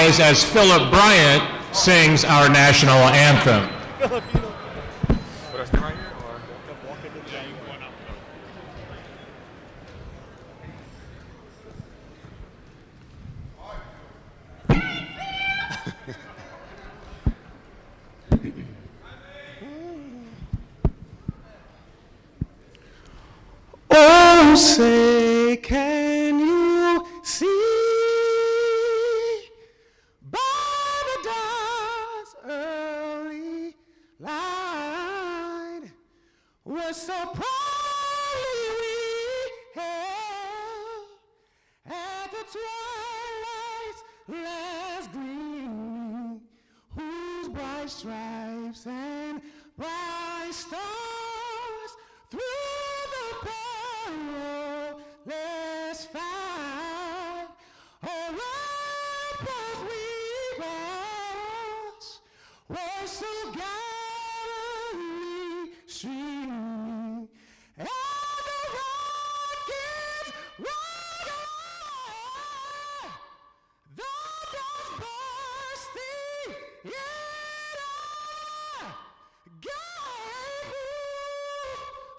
rise as Philip Bryant sings our national anthem. Oh, say, can you see by the dawn's early light what so proudly we hailed at the twilight's last gleaming, whose bright stripes and bright stars through the let's fight. All right, as we march, we're so gallantly streaming, and the rockets roll away. The guns bursting in our game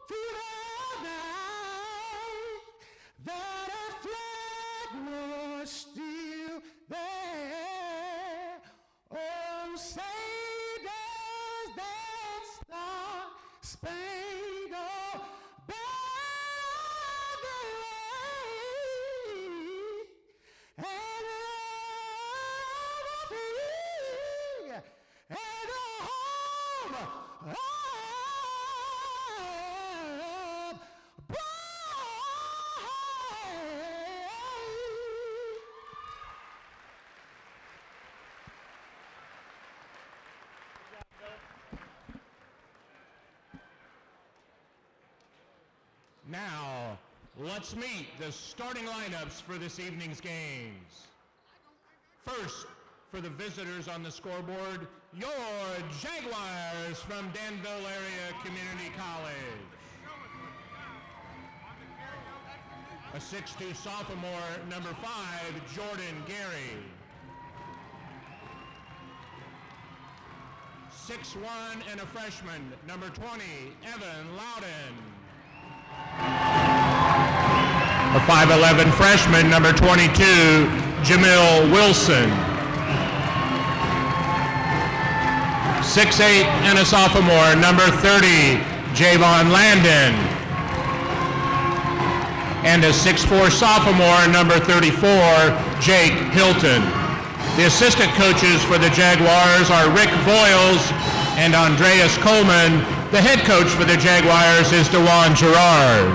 through the night. That our flag was still there. Oh, say does that star-spangled banner wave, and love free and a home of Now, let's meet the starting lineups for this evening's games. First, for the visitors on the scoreboard, your Jaguars from Danville Area Community College. A 6'2" sophomore, number 5, Jordan Gary. 6'1" and a freshman, number 20, Evan Loudon. A 5'11" freshman, number 22, Jamil Wilson. 6'8" and a sophomore, number 30, Javon Landon. And a 6'4" sophomore, number 34, Jake Hilton. The assistant coaches for the Jaguars are Rick Voiles and Andreas Coleman. The head coach for the Jaguars is DeJuan Gerard.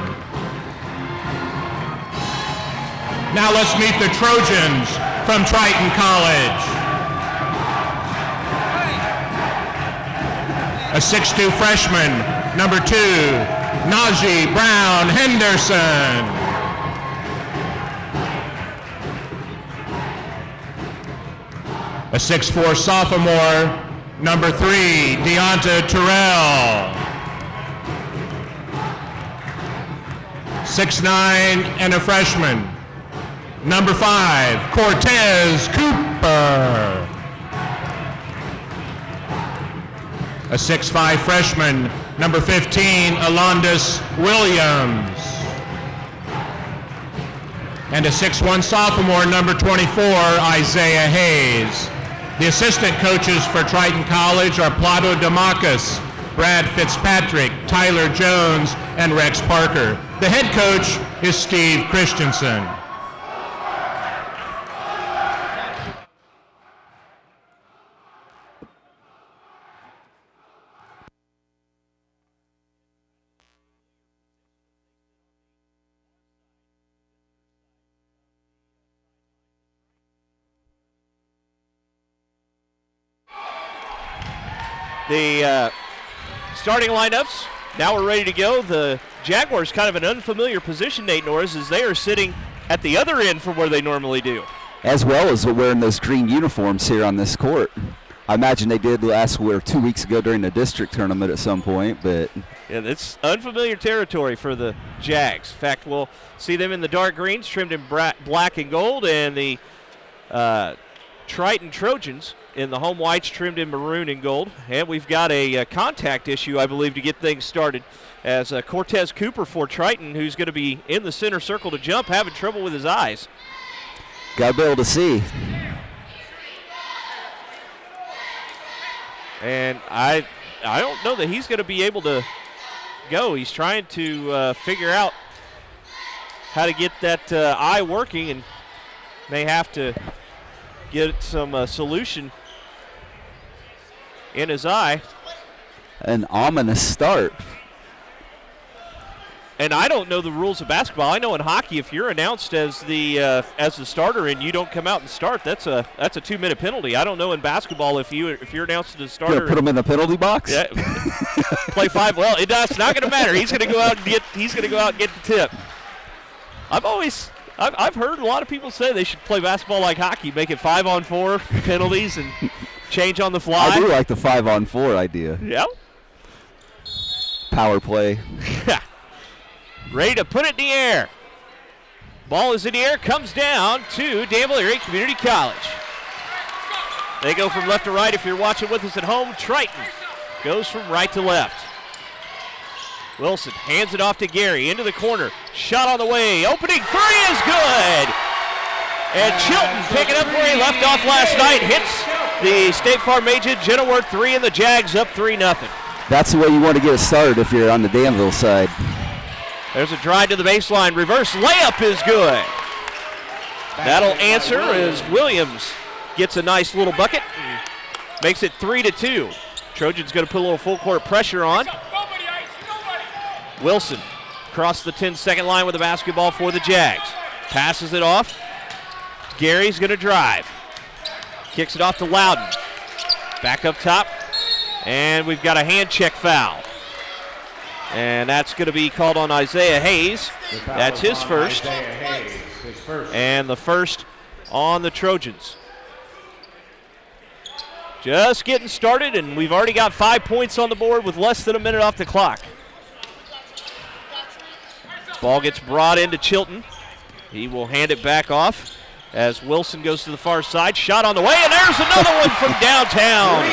Now let's meet the Trojans from Triton College. A 6'2" freshman, number 2, Najee Brown Henderson. A 6'4" sophomore, number 3, Deonta Terrell. 6'9" and a freshman, number 5, Cortez Cooper. A 6'5" freshman, number 15, Alondis Williams. And a 6'1" sophomore, number 24, Isaiah Hayes. The assistant coaches for Triton College are Plado Demarcus, Brad Fitzpatrick, Tyler Jones, and Rex Parker. The head coach is Steve Christensen. The starting lineups, now we're ready to go. The Jaguars kind of an unfamiliar position, Nate Norris, as they are sitting at the other end from where they normally do. As well as wearing those green uniforms here on this court. I imagine they did last 2 weeks ago during the district tournament at some point, but yeah, it's unfamiliar territory for the Jags. In fact, we'll see them in the dark greens trimmed in black and gold, and the Triton Trojans in the home whites trimmed in maroon and gold. And we've got a contact issue, I believe, to get things started, as Cortez Cooper for Triton, who's going to be in the center circle to jump, having trouble with his eyes. Got to be able to see. And I don't know that he's going to be able to go. He's trying to figure out how to get that eye working, and may have to get some solution in his eye. An ominous start. And I don't know the rules of basketball. I know in hockey, if you're announced as the starter and you don't come out and start, that's a 2-minute penalty. I don't know in basketball if you're announced as the starter. Gonna put him in the penalty box. Yeah, play 5. Well, it's not going to matter. He's going to go out and get the tip. I've heard a lot of people say they should play basketball like hockey, make it 5-on-4 penalties and change on the fly. I do like the 5-on-4 idea. Yeah. Power play. Ready to put it in the air. Ball is in the air, comes down to Danville Area Community College. They go from left to right. If you're watching with us at home, Triton goes from right to left. Wilson hands it off to Gary into the corner. Shot on the way. Opening three is good. And Chilton picking up where he left off last night. Hits the State Farm agent Jenneworth 3, and the Jags up 3-0. That's the way you want to get it started if you're on the Danville side. There's a drive to the baseline. Reverse layup is good. That'll answer as Williams gets a nice little bucket. Makes it 3-2. Trojans going to put a little full court pressure on. Wilson across the 10-second line with the basketball for the Jags. Passes it off. Gary's going to drive. Kicks it off to Loudon. Back up top. And we've got a hand check foul. And that's going to be called on Isaiah Hayes. That's his first. And the first on the Trojans. Just getting started, and we've already got 5 points on the board with less than a minute off the clock. Ball gets brought into Chilton. He will hand it back off as Wilson goes to the far side. Shot on the way, and there's another one from downtown.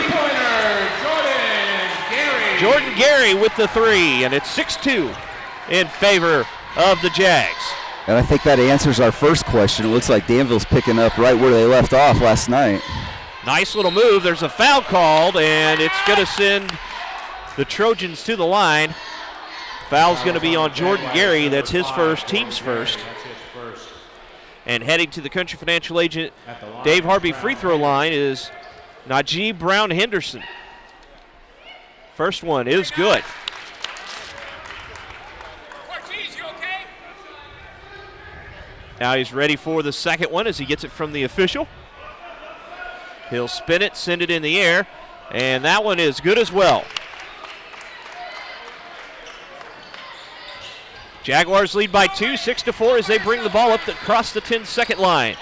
Jordan Gary with the three, and it's 6-2 in favor of the Jags. And I think that answers our first question. It looks like Danville's picking up right where they left off last night. Nice little move. There's a foul called, and it's going to send the Trojans to the line. Foul's going to be on Jordan Gary. That's his first, team's first. And heading to the Country Financial agent Dave Harvey free throw line is Najee Brown Henderson. First one is good. Now he's ready for the second one as he gets it from the official. He'll spin it, send it in the air, and that one is good as well. Jaguars lead by 2, 6-4 as they bring the ball up across the 10-second line.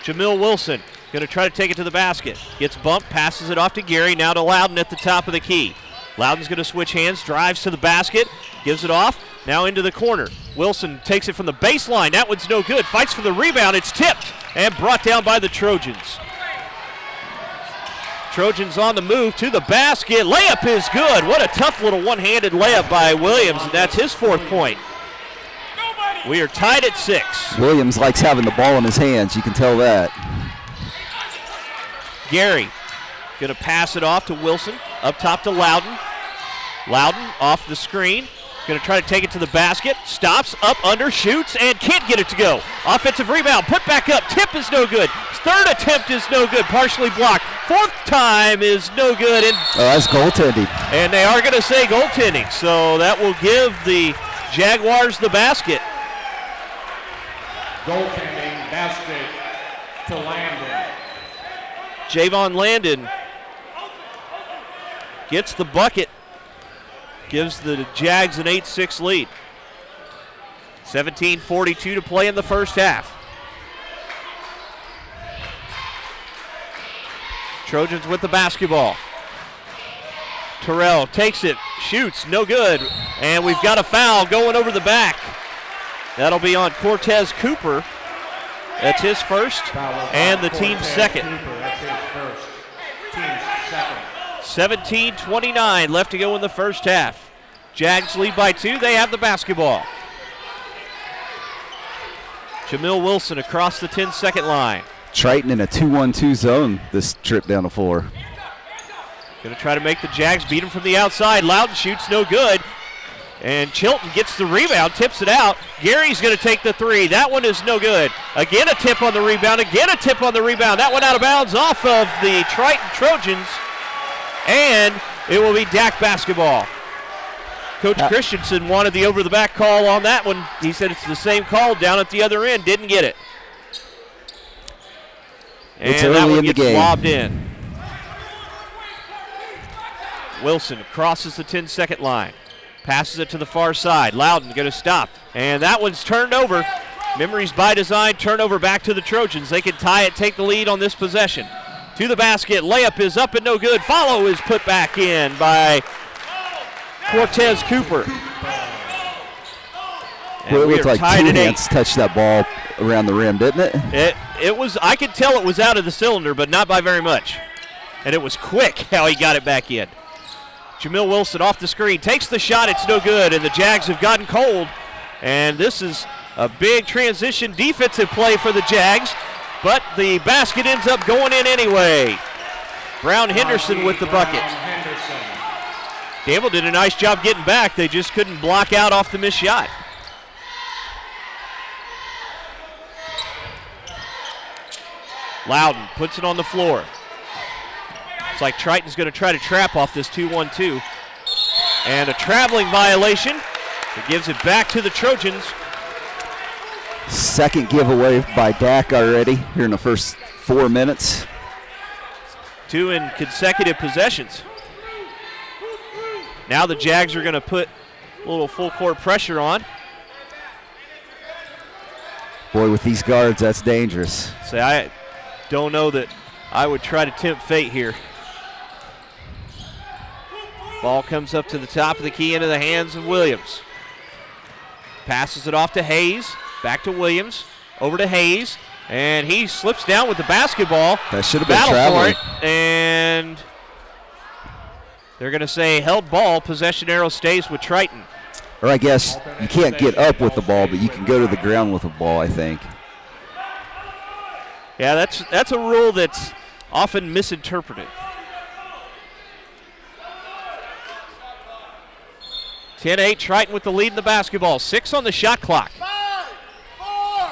Jamil Wilson going to try to take it to the basket. Gets bumped, passes it off to Gary, now to Loudon at the top of the key. Loudon's going to switch hands, drives to the basket, gives it off, now into the corner. Wilson takes it from the baseline. That one's no good. Fights for the rebound. It's tipped and brought down by the Trojans. Trojans on the move to the basket. Layup is good. What a tough little one-handed layup by Williams, and that's his 4th point. We are tied at 6. Williams likes having the ball in his hands. You can tell that. Gary going to pass it off to Wilson. Up top to Loudon. Loudon off the screen. Going to try to take it to the basket. Stops, up, under, shoots, and can't get it to go. Offensive rebound, put back up. Tip is no good. 3rd attempt is no good. Partially blocked. 4th time is no good. And that's goaltending. And they are going to say goaltending. So that will give the Jaguars the basket. Goaltending basket to Landon. Javon Landon gets the bucket, gives the Jags an 8-6 lead. 17:42 to play in the first half. Trojans with the basketball. Terrell takes it, shoots, no good, and we've got a foul going over the back. That'll be on Cortez Cooper. That's his first, and the team's second. That's his first. Team's second. 17:29 left to go in the first half. Jags lead by 2. They have the basketball. Jamil Wilson across the 10-second line. Triton in a 2-1-2 zone this trip down the floor. Going to try to make the Jags beat him from the outside. Loudon shoots, no good. And Chilton gets the rebound, tips it out. Gary's going to take the 3. That one is no good. Again a tip on the rebound, again a tip on the rebound. That one out of bounds off of the Triton Trojans. And it will be DAC basketball. Coach Christensen wanted the over-the-back call on that one. He said it's the same call down at the other end. Didn't get it. And it's that early one in the gets game. lobbed in. Wilson crosses the 10-second line. Passes it to the far side. Loudon going to stop. And that one's turned over. Memories by design. Turnover back to the Trojans. They can tie it, take the lead on this possession. To the basket. Layup is up and no good. Follow is put back in by Cortez Cooper. Well, it looked like two hands touched that ball around the rim, didn't it? It was, I could tell it was out of the cylinder, but not by very much. And it was quick how he got it back in. Jamil Wilson off the screen, takes the shot, it's no good, and the Jags have gotten cold. And this is a big transition defensive play for the Jags, but the basket ends up going in anyway. Brown Henderson with the bucket. Danville did a nice job getting back, they just couldn't block out off the missed shot. Loudon puts it on the floor. It's like Triton's going to try to trap off this 2-1-2. And a traveling violation. It gives it back to the Trojans. Second giveaway by DAC already here in the first 4 minutes. 2 in consecutive possessions. Now the Jags are going to put a little full court pressure on. Boy, with these guards, that's dangerous. Say, I don't know that I would try to tempt fate here. Ball comes up to the top of the key into the hands of Williams. Passes it off to Hayes. Back to Williams. Over to Hayes. And he slips down with the basketball. That should have been traveling. For it, and they're going to say held ball. Possession arrow stays with Triton. Or I guess you can't get up with the ball, but you can go to the ground with the ball, I think. Yeah, that's a rule that's often misinterpreted. 10-8, Triton with the lead in the basketball. 6 on the shot clock.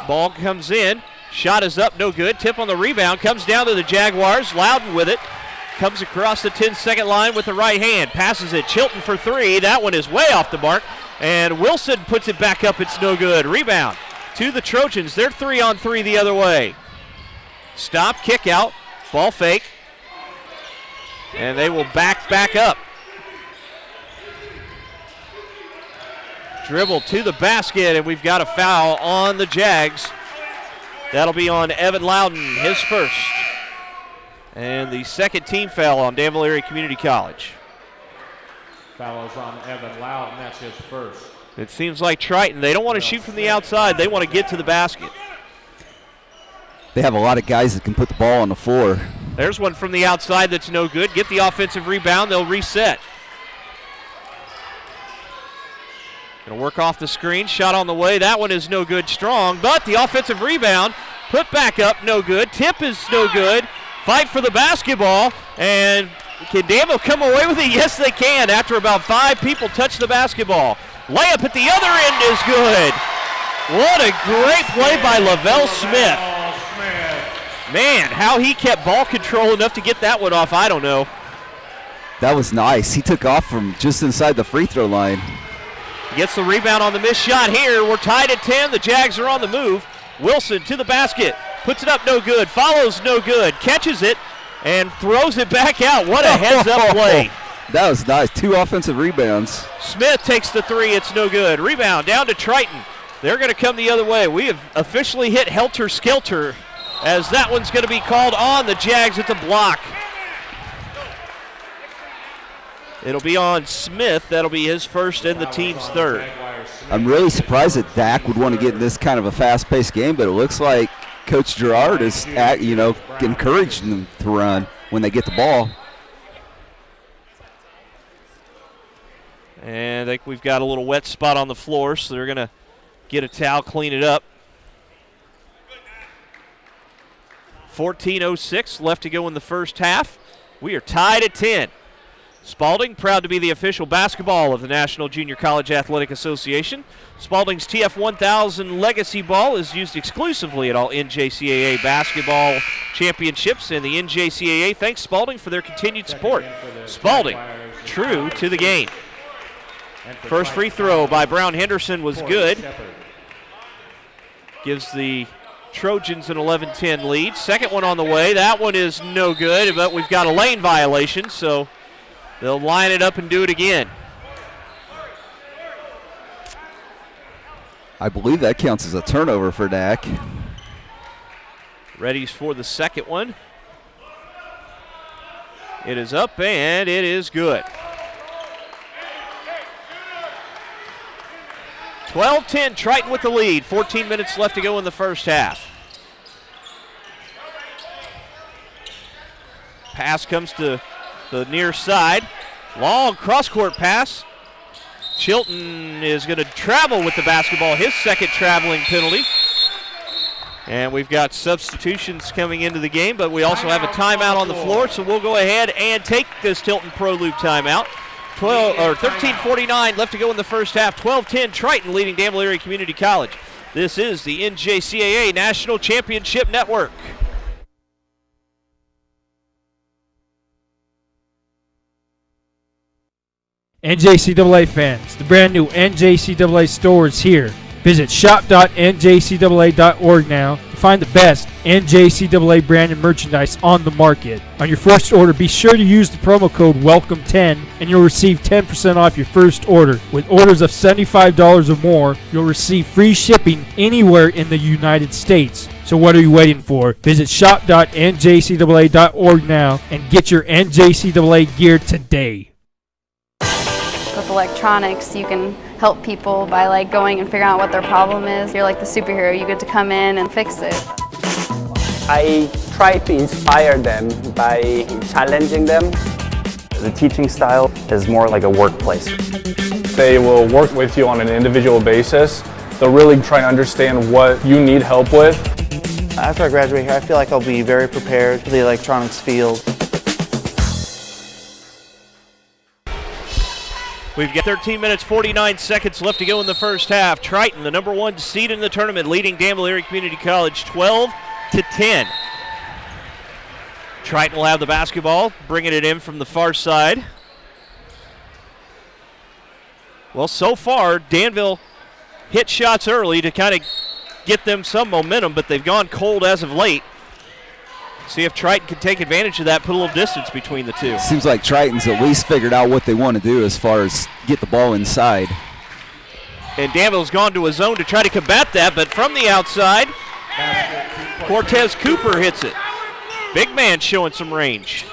Ball comes in. Shot is up, no good. Tip on the rebound. Comes down to the Jaguars. Loudon with it. Comes across the 10-second line with the right hand. Passes it. Chilton for 3. That one is way off the mark. And Wilson puts it back up. It's no good. Rebound to the Trojans. They're 3-on-3 the other way. Stop, kick out, ball fake. And they will back up. Dribble to the basket, and we've got a foul on the Jags. That'll be on Evan Loudon, his first. And the second team foul on Danville Area Community College. Foul is on Evan Loudon, that's his first. It seems like Triton, they don't want to shoot from the outside, they want to get to the basket. They have a lot of guys that can put the ball on the floor. There's one from the outside that's no good. Get the offensive rebound, they'll reset. Going to work off the screen, shot on the way. That one is no good, strong, but the offensive rebound put back up, no good. Tip is no good. Fight for the basketball, and can Danville come away with it? Yes, they can. After about 5 people touch the basketball. Layup at the other end is good. What a great play by Lavelle Smith. Man, how he kept ball control enough to get that one off, I don't know. That was nice. He took off from just inside the free throw line. Gets the rebound on the missed shot here. We're tied at 10. The Jags are on the move. Wilson to the basket. Puts it up, no good. Follows, no good. Catches it and throws it back out. What a heads-up play. That was nice. 2 offensive rebounds. Smith takes the 3. It's no good. Rebound down to Triton. They're going to come the other way. We have officially hit helter-skelter as that one's going to be called on the Jags at the block. It'll be on Smith. That'll be his first and the team's third. I'm really surprised that DAC would want to get in this kind of a fast-paced game, but it looks like Coach Gerard is, encouraging them to run when they get the ball. And I think we've got a little wet spot on the floor, so they're going to get a towel, clean it up. 14:06 left to go in the first half. We are tied at 10. Spalding, proud to be the official basketball of the National Junior College Athletic Association. Spalding's TF1000 Legacy Ball is used exclusively at all NJCAA basketball championships, and the NJCAA thanks Spalding for their continued support. Spalding, true to the game. First free throw by Brown Henderson was good. Gives the Trojans an 11-10 lead. Second one on the way. That one is no good, but we've got a lane violation, so they'll line it up and do it again. I believe that counts as a turnover for Dak. Ready for the second one. It is up and it is good. 12-10, Triton with the lead. 14 minutes left to go in the first half. Pass comes to the near side. Long cross-court pass. Chilton is going to travel with the basketball, his second traveling penalty. And we've got substitutions coming into the game, but we also have a timeout on the floor, so we'll go ahead and take this Tilton Pro Loop timeout. 13:49 left to go in the first half. 12-10, Triton leading Danville Area Community College. This is the NJCAA National Championship Network. NJCAA fans, the brand new NJCAA store is here. Visit shop.njcaa.org now to find the best NJCAA branded merchandise on the market. On your first order, be sure to use the promo code WELCOME10 and you'll receive 10% off your first order. With orders of $75 or more, you'll receive free shipping anywhere in the United States. So what are you waiting for? Visit shop.njcaa.org now and get your NJCAA gear today. With electronics, you can help people by going and figuring out what their problem is. You're like the superhero. You get to come in and fix it. I try to inspire them by challenging them. The teaching style is more like a workplace. They will work with you on an individual basis. They'll really try and understand what you need help with. After I graduate here, I feel like I'll be very prepared for the electronics field. We've got 13 minutes, 49 seconds left to go in the first half. Triton, the number 1 seed in the tournament, leading Danville Area Community College 12-10. Triton will have the basketball, bringing it in from the far side. Well, so far, Danville hit shots early to kind of get them some momentum, but they've gone cold as of late. See if Triton can take advantage of that, put a little distance between the two. Seems like Triton's at least figured out what they want to do as far as get the ball inside. And Danville's gone to a zone to try to combat that, but from the outside, Cortez Cooper hits it. Big man showing some range.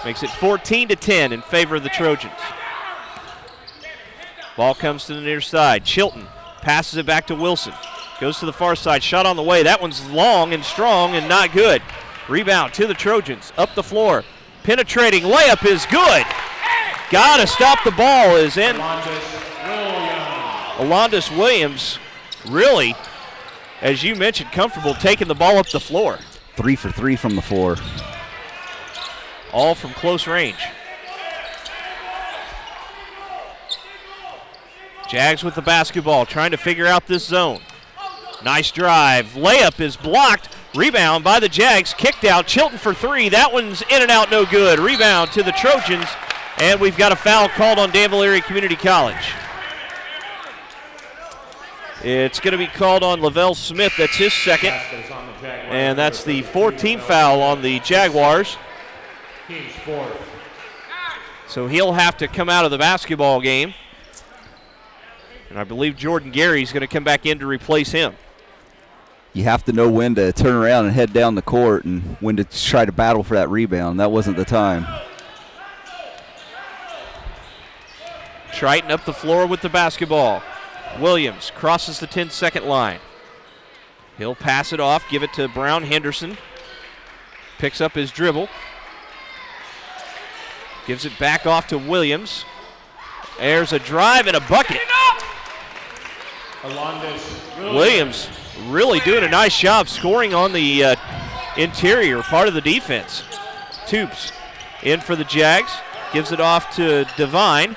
Makes it 14-10 in favor of the Trojans. Ball comes to the near side. Chilton passes it back to Wilson. Goes to the far side, shot on the way. That one's long and strong and not good. Rebound to the Trojans, up the floor. Penetrating layup is good. Gotta stop the ball is in. Alondis Williams really, as you mentioned, comfortable taking the ball up the floor. 3 for 3 from the floor. All from close range. Jags with the basketball, trying to figure out this zone. Nice drive. Layup is blocked. Rebound by the Jags. Kicked out. Chilton for 3. That one's in and out, no good. Rebound to the Trojans. And we've got a foul called on Danville Area Community College. It's going to be called on Lavelle Smith. That's his second. And that's the 14th foul on the Jaguars. So he'll have to come out of the basketball game. And I believe Jordan Gary's going to come back in to replace him. You have to know when to turn around and head down the court and when to try to battle for that rebound. That wasn't the time. Triton up the floor with the basketball. Williams crosses the 10-second line. He'll pass it off, give it to Brown Henderson. Picks up his dribble. Gives it back off to Williams. There's a drive and a bucket. Williams really doing a nice job scoring on the interior part of the defense. Toops in for the Jags. Gives it off to Devine.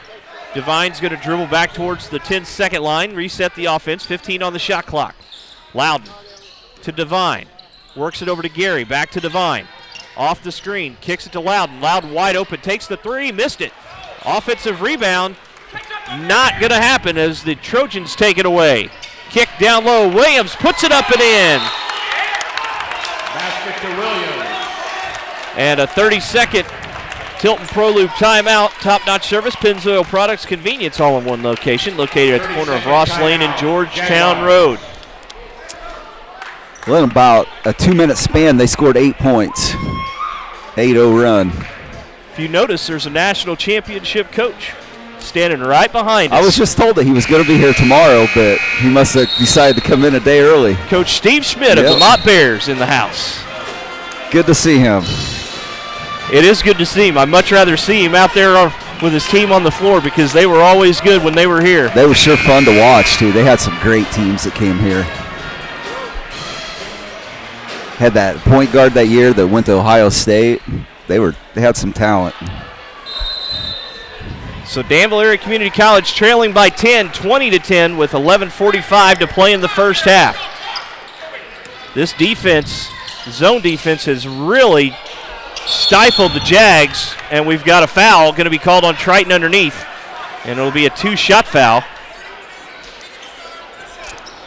Devine's going to dribble back towards the 10-second line, reset the offense, 15 on the shot clock. Loudon to Devine. Works it over to Gary, back to Devine. Off the screen, kicks it to Loudon. Loudon wide open, takes the three, missed it. Offensive rebound, not going to happen as the Trojans take it away. Kick down low, Williams puts it up and in. Basket to Williams. And a 30-second Tilton Pro Loop timeout. Top-notch service, Pennzoil Products, convenience, all in one location, located at the corner of Ross Lane and Georgetown Road. Well, in about a 2-minute span, they scored 8 points. 8-0 run. If you notice, there's a national championship coach standing right behind us. I was just told that he was going to be here tomorrow, but he must have decided to come in a day early. Coach Steve Schmidt of the Mott Bears in the house. Good to see him. It is good to see him. I'd much rather see him out there with his team on the floor because they were always good when they were here. They were sure fun to watch, too. They had some great teams that came here. Had that point guard that year that went to Ohio State. They had some talent. So Danville Area Community College trailing by 10, 20-10 with 11:45 to play in the first half. This defense, zone defense, has really stifled the Jags, and we've got a foul going to be called on Triton underneath, and it'll be a 2-shot foul.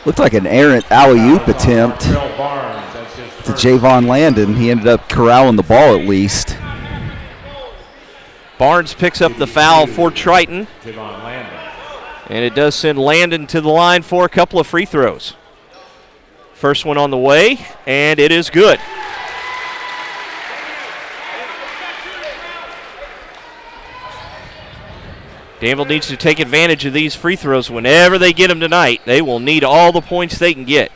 Looked like an errant alley-oop attempt to Javon Landon. He ended up corralling the ball at least. Barnes picks up the foul for Triton, and it does send Landon to the line for a couple of free throws. First one on the way, and it is good. Danville needs to take advantage of these free throws whenever they get them tonight. They will need all the points they can get.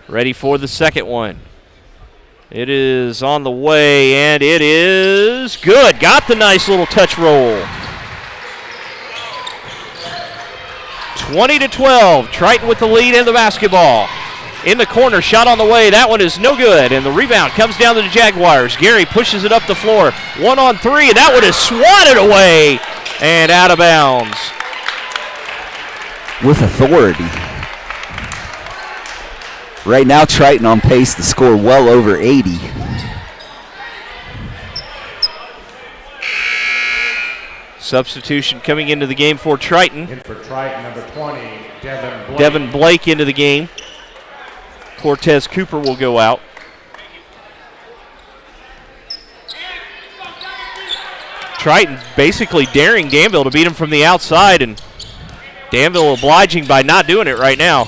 Ready for the second one. It is on the way, and it is good. Got the nice little touch roll. 20-12. Triton with the lead in the basketball. In the corner, shot on the way. That one is no good, and the rebound comes down to the Jaguars. Gary pushes it up the floor. 1-on-3, and that one is swatted away and out of bounds. With authority. Right now, Triton on pace to score well over 80. Substitution coming into the game for Triton. In for Triton, number 20, Devin Blake. Devin Blake into the game. Cortez Cooper will go out. Triton basically daring Danville to beat him from the outside, and Danville obliging by not doing it right now.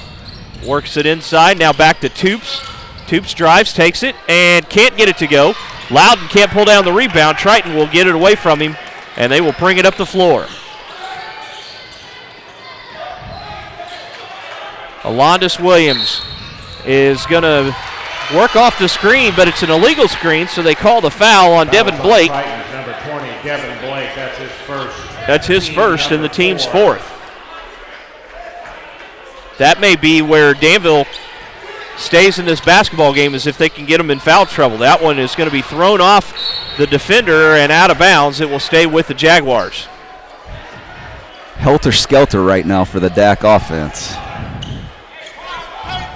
Works it inside, now back to Toops. Toops drives, takes it, and can't get it to go. Loudon can't pull down the rebound. Triton will get it away from him, and they will bring it up the floor. Alondis Williams is going to work off the screen, but it's an illegal screen, so they call the foul on Devin Blake. Titans, number 20, Devin Blake. That's his first. That's his first and the team's fourth. That may be where Danville stays in this basketball game, is if they can get them in foul trouble. That one is going to be thrown off the defender and out of bounds. It will stay with the Jaguars. Helter-skelter right now for the DAC offense.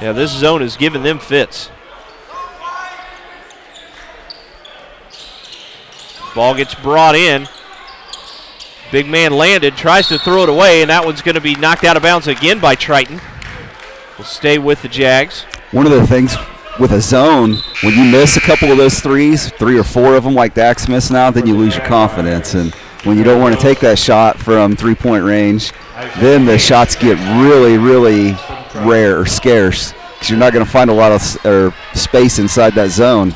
Yeah, this zone is giving them fits. Ball gets brought in. Big man Landon tries to throw it away, and that one's going to be knocked out of bounds again by Triton. Will stay with the Jags. One of the things with a zone, when you miss a couple of those threes, 3 or 4 of them like Dak's missing out, then you lose your confidence. And when you don't want to take that shot from three-point range, then the shots get really, really rare or scarce because you're not going to find a lot of space inside that zone.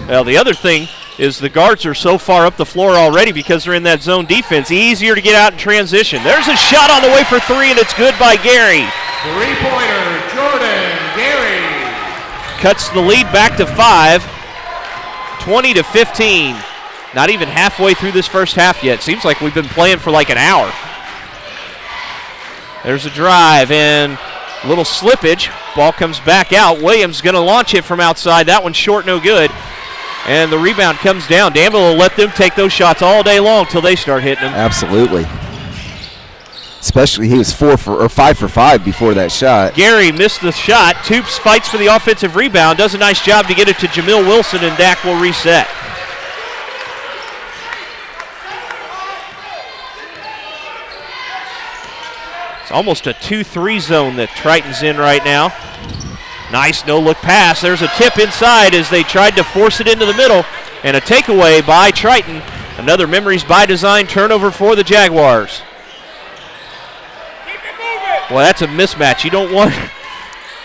Well, the other thing is the guards are so far up the floor already because they're in that zone defense. Easier to get out in transition. There's a shot on the way for three, and it's good by Gary. Three-pointer, Jordan Gary. Cuts the lead back to 5, 20-15. Not even halfway through this first half yet. Seems like we've been playing for like an hour. There's a drive and a little slippage. Ball comes back out. Williams going to launch it from outside. That one's short, no good. And the rebound comes down. Danville will let them take those shots all day long till they start hitting them. Absolutely. Especially he was 5 for 5 before that shot. Gary missed the shot. Toops fights for the offensive rebound. Does a nice job to get it to Jamil Wilson, and Dak will reset. It's almost a 2-3 zone that Triton's in right now. Nice no-look pass. There's a tip inside as they tried to force it into the middle, and a takeaway by Triton. Another Memories by Design turnover for the Jaguars. Well, that's a mismatch. You don't want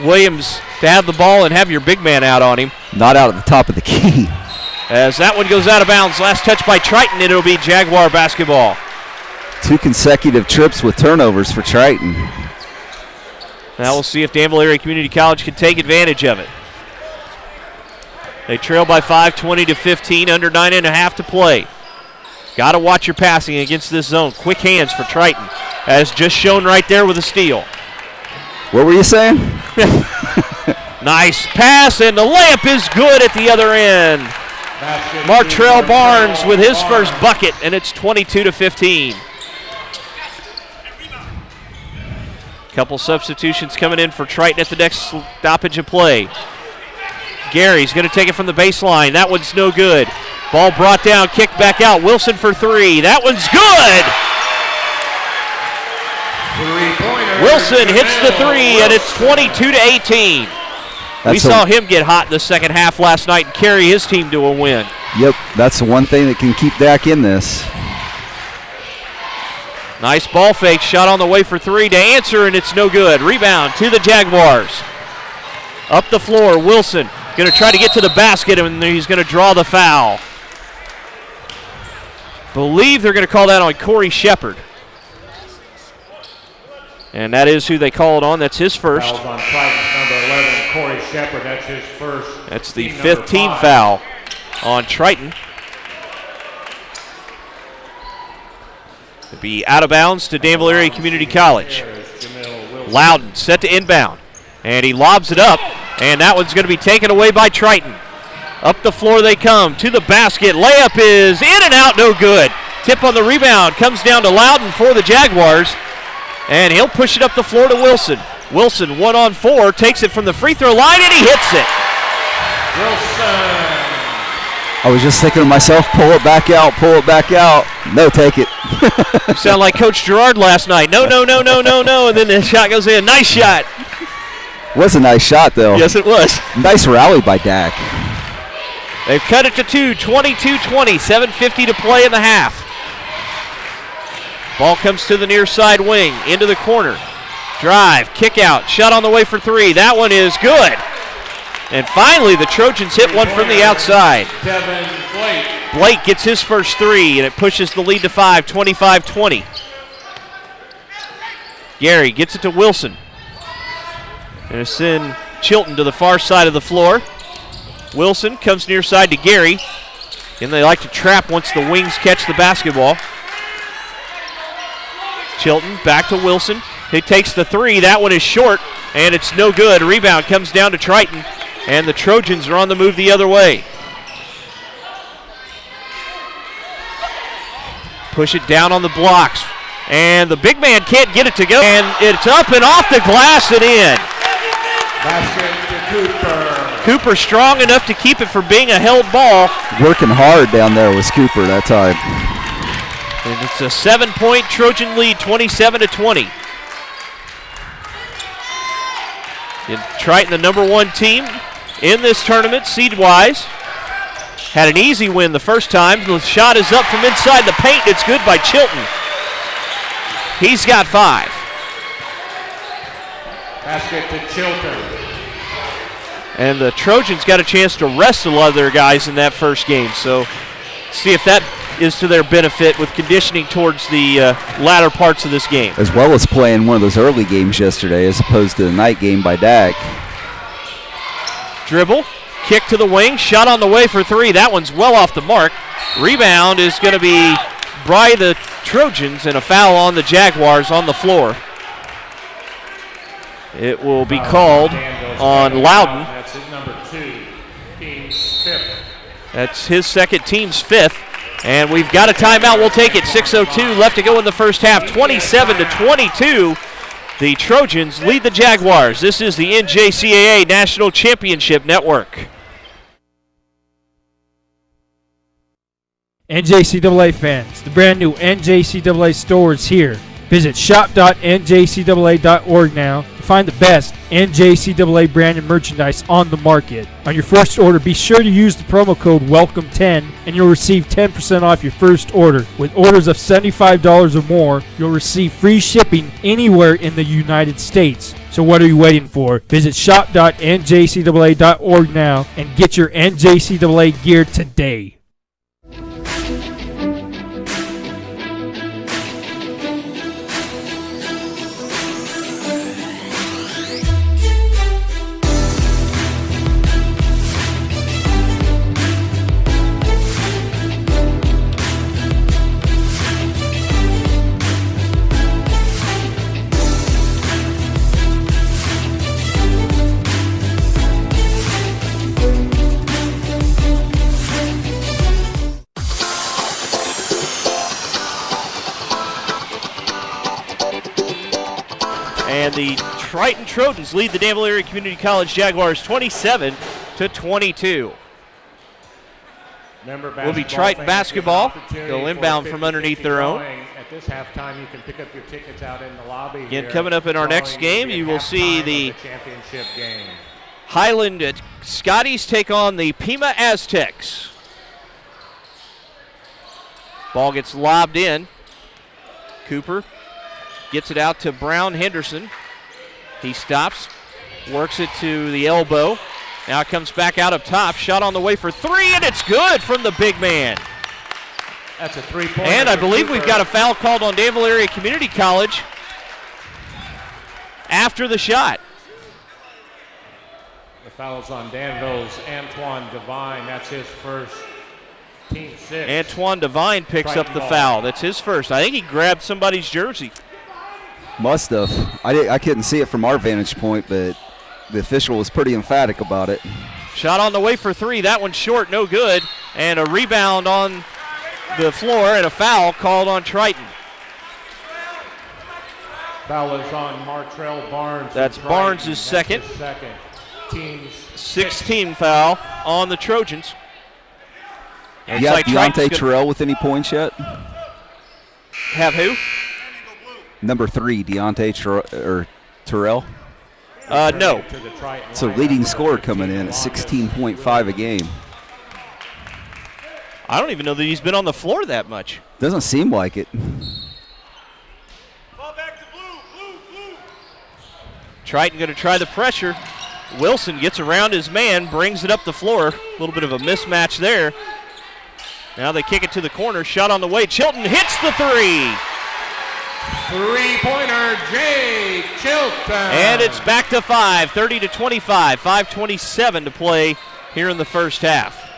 Williams to have the ball and have your big man out on him. Not out at the top of the key. As that one goes out of bounds. Last touch by Triton, and it'll be Jaguar basketball. 2 consecutive trips with turnovers for Triton. Now we'll see if Danville Area Community College can take advantage of it. They trail by 5, 20-15, under 9.5 to play. Got to watch your passing against this zone. Quick hands for Triton, as just shown right there with a steal. What were you saying? Nice pass, and the layup is good at the other end. Martrell Barnes with his first bucket, and it's 22-15. Couple substitutions coming in for Triton at the next stoppage of play. Gary's going to take it from the baseline. That one's no good. Ball brought down, kicked back out. Wilson for three. That one's good. Wilson hits the three, and it's 22-18. We saw him get hot in the second half last night and carry his team to a win. Yep, that's the one thing that can keep Dak in this. Nice ball fake, shot on the way for three to answer, and it's no good. Rebound to the Jaguars. Up the floor, Wilson going to try to get to the basket, and he's going to draw the foul. Believe they're going to call that on Corey Shepard. And that is who they call it on. That's his first. Fouls on Triton's number 11, Corey Shepard. That's his first. That's the fifth team foul on Triton. To be out of bounds to Danville Area Community College. Loudon set to inbound, and he lobs it up, and that one's going to be taken away by Triton. Up the floor they come, to the basket. Layup is in and out, no good. Tip on the rebound comes down to Loudon for the Jaguars, and he'll push it up the floor to Wilson. Wilson 1-on-4, takes it from the free throw line, and he hits it. Wilson. I was just thinking to myself, pull it back out, pull it back out. No, take it. You sound like Coach Gerard last night. No, no, no, no, no, no, and then the shot goes in. Nice shot. Was a nice shot, though. Yes, it was. Nice rally by Dak. They've cut it to 2, 22-20, 7:50 to play in the half. Ball comes to the near side wing, into the corner. Drive, kick out, shot on the way for three. That one is good. And finally, the Trojans hit one from the outside. Devin Blake. Blake gets his first three, and it pushes the lead to 5, 25-20. Gary gets it to Wilson. And it's send Chilton to the far side of the floor. Wilson comes near side to Gary. And they like to trap once the wings catch the basketball. Chilton back to Wilson. He takes the three. That one is short, and it's no good. Rebound comes down to Triton, and the Trojans are on the move the other way. Push it down on the blocks, and the big man can't get it to go, and it's up and off the glass and in. Basket to Cooper. Cooper strong enough to keep it from being a held ball. Working hard down there was Cooper that time. And it's a 7-point Trojan lead, 27-20. And Triton, the number one team in this tournament, seed-wise. Had an easy win the first time. The shot is up from inside the paint. It's good by Chilton. He's got 5. Basket to Chilton. And the Trojans got a chance to rest a lot of their guys in that first game. So See if that is to their benefit with conditioning towards the latter parts of this game. As well as playing one of those early games yesterday as opposed to the night game by Dak. Dribble, kick to the wing, shot on the way for three. That one's well off the mark. Rebound is going to be by the Trojans, and a foul on the Jaguars on the floor. It will be called on Loudon. That's his number 2, team's 5th. That's his second, team's 5th. And we've got a timeout. We'll take it. 6:02 left to go in the first half. 27-22. The Trojans lead the Jaguars. This is the NJCAA National Championship Network. NJCAA fans, the brand new NJCAA store is here. Visit shop.njcaa.org now to find the best NJCAA branded merchandise on the market. On your first order, be sure to use the promo code WELCOME10 and you'll receive 10% off your first order. With orders of $75 or more, you'll receive free shipping anywhere in the United States. So what are you waiting for? Visit shop.njcaa.org now and get your NJCAA gear today. And the Triton Trojans lead the Danville Area Community College Jaguars 27-22. Will be Triton basketball. They'll inbound from underneath their own. At this halftime, you can pick up your tickets out in the lobby. Again, coming up in our next game, you will see the championship game. Highland Scotties take on the Pima Aztecs. Ball gets lobbed in. Cooper gets it out to Brown Henderson. He stops, works it to the elbow. Now it comes back out up top. Shot on the way for three, and it's good from the big man. That's a three-pointer. And I believe we've got a foul called on Danville Area Community College after the shot. The foul's on Danville's Antoine Devine. That's his first, team 6. Antoine Devine picks Triton up the ball. foul. That's his first. I think he grabbed somebody's jersey. Must have. I couldn't see it from our vantage point, but the official was pretty emphatic about it. Shot on the way for three. That one's short, no good. And a rebound on the floor and a foul called on Triton. Foul is on Martrell Barnes. That's Triton. Barnes' That's second. his second. Team's 16 foul on the Trojans. You got Deontay Terrell with any points yet? Have who? Number 3, Deontay Terrell. No. So leading scorer coming in at 16.5 a game. I don't even know that he's been on the floor that much. Doesn't seem like it. Triton going to try the pressure. Wilson gets around his man, brings it up the floor. A little bit of a mismatch there. Now they kick it to the corner. Shot on the way. Chilton hits the three. Three-pointer, Jake Chilton. And it's back to 30-25. 5:27 to play here in the first half.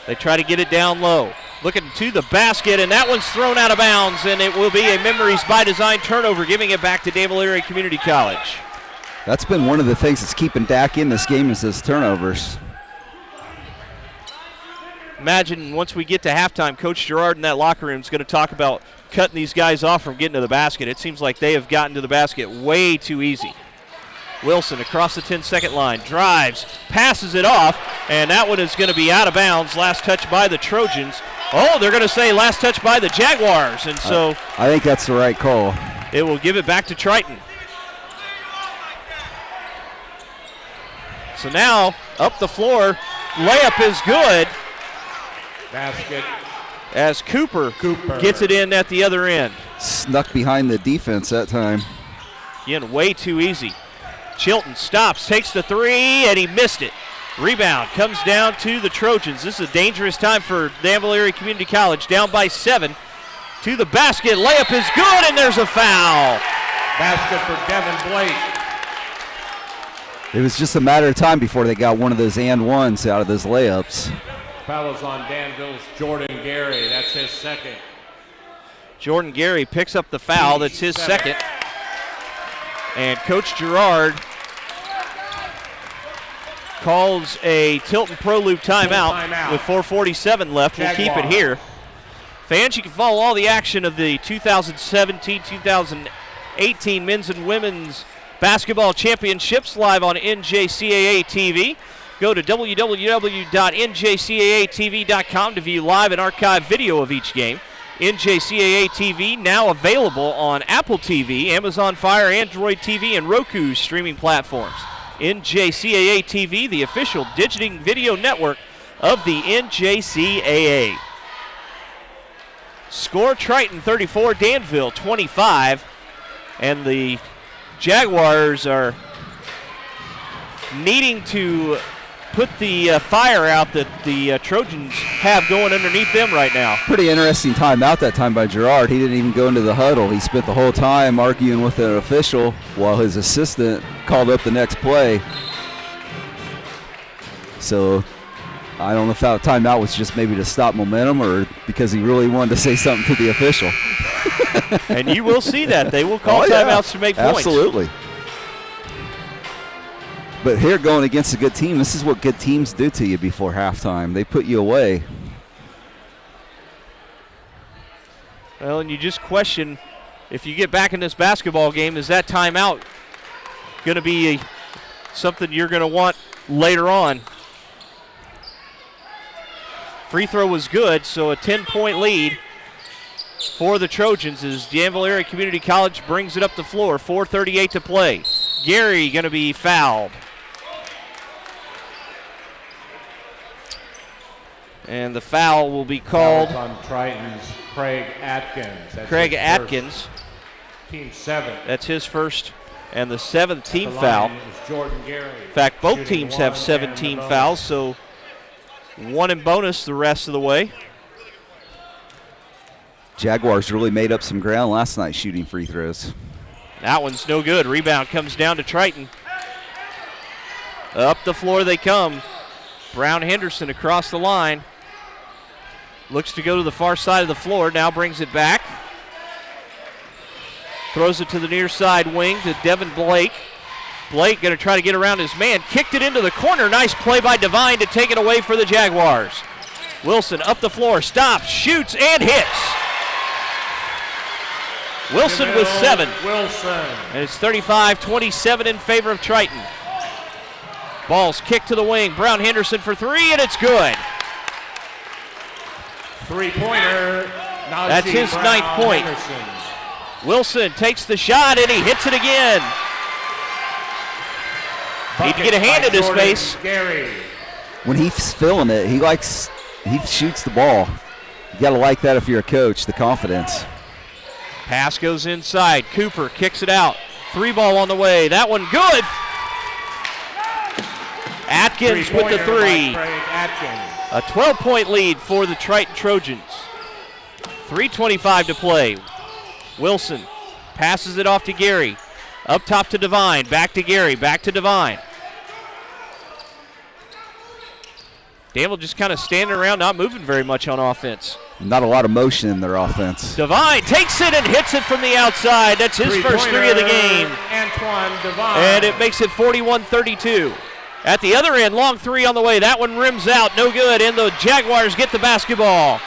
They try to get it down low. Looking to the basket, and that one's thrown out of bounds, and it will be a Memories by Design turnover, giving it back to Danville Area Community College. That's been one of the things that's keeping Dak in this game is his turnovers. Imagine once we get to halftime, Coach Gerard in that locker room is going to talk about cutting these guys off from getting to the basket. It seems like they have gotten to the basket way too easy. Wilson across the 10-second line, drives, passes it off, and that one is going to be out of bounds. Last touch by the Trojans. Oh, they're going to say last touch by the Jaguars, and so I think that's the right call. It will give it back to Triton. So now, up the floor, layup is good. Basket. As Cooper gets it in at the other end. Snuck behind the defense that time. Again, way too easy. Chilton stops, takes the three, and he missed it. Rebound comes down to the Trojans. This is a dangerous time for Danville Area Community College. Down by 7 to the basket. Layup is good, and there's a foul. Basket for Devin Blake. It was just a matter of time before they got one of those and ones out of those layups. Foul is on Danville's Jordan Gary. That's his second. Jordan Gary picks up the foul. That's his second. And Coach Gerard calls a Tilton Pro Loop timeout with 4:47 left. We'll keep it here. Fans, you can follow all the action of the 2017-2018 men's and women's basketball championships live on NJCAA TV. Go to www.njcaatv.com to view live and archive video of each game. NJCAA TV now available on Apple TV, Amazon Fire, Android TV, and Roku streaming platforms. NJCAA TV, the official digital video network of the NJCAA. Score Triton 34, Danville 25, and the Jaguars are needing to put the fire out that the Trojans have going underneath them right now. Pretty interesting timeout that time by Gerard. He didn't even go into the huddle. He spent the whole time arguing with an official while his assistant called up the next play. So I don't know if that timeout was just maybe to stop momentum or because he really wanted to say something to the official. And you will see that. They will call timeouts to make points. Absolutely. But here going against a good team, this is what good teams do to you before halftime. They put you away. Well, and you just question if you get back in this basketball game, is that timeout going to be something you're going to want later on? Free throw was good, so a 10-point lead for the Trojans as Danville Area Community College brings it up the floor. 4:38 to play. Gary going to be fouled. And the foul will be called on Triton's Craig Atkins. That's Craig Atkins. Team 7. That's his first and the 7th team foul. Jordan Gary. In fact, both teams have 7 team fouls, so one in bonus the rest of the way. Jaguars really made up some ground last night shooting free throws. That one's no good. Rebound comes down to Triton. Up the floor they come. Brown Henderson across the line. Looks to go to the far side of the floor. Now brings it back. Throws it to the near side wing to Devin Blake. Blake going to try to get around his man. Kicked it into the corner. Nice play by Devine to take it away for the Jaguars. Wilson up the floor. Stops, shoots, and hits. Wilson with 7. Wilson. And it's 35-27 in favor of Triton. Ball's kicked to the wing. Brown Henderson for 3, and it's good. Three-pointer. That's his 9th point. Henderson. Wilson takes the shot, and he hits it again. Need to get a hand in his face. Gary. When he's feeling it, he shoots the ball. You got to like that if you're a coach, the confidence. Pass goes inside. Cooper kicks it out. 3-ball on the way. That one good. Atkins with the 3. A 12-point lead for the Triton Trojans. 3:25 to play. Wilson passes it off to Gary. Up top to Devine. Back to Gary. Back to Devine. Danville just kind of standing around, not moving very much on offense. Not a lot of motion in their offense. Devine takes it and hits it from the outside. That's his first 3 of the game. Antoine Devine. And it makes it 41-32. At the other end, long 3 on the way. That one rims out, no good, and the Jaguars get the basketball.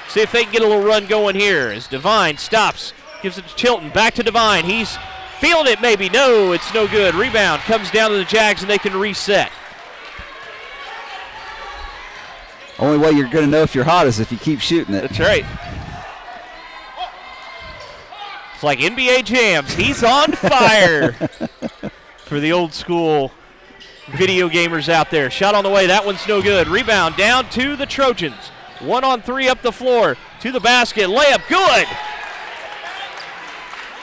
See if they can get a little run going here as Devine stops, gives it to Chilton, back to Devine. He's feeling it maybe. No, it's no good. Rebound comes down to the Jags, and they can reset. Only way you're going to know if you're hot is if you keep shooting it. That's right. It's like NBA jams. He's on fire for the old school video gamers out there. Shot on the way. That one's no good. Rebound down to the Trojans. 1-on-3 up the floor to the basket. Layup good.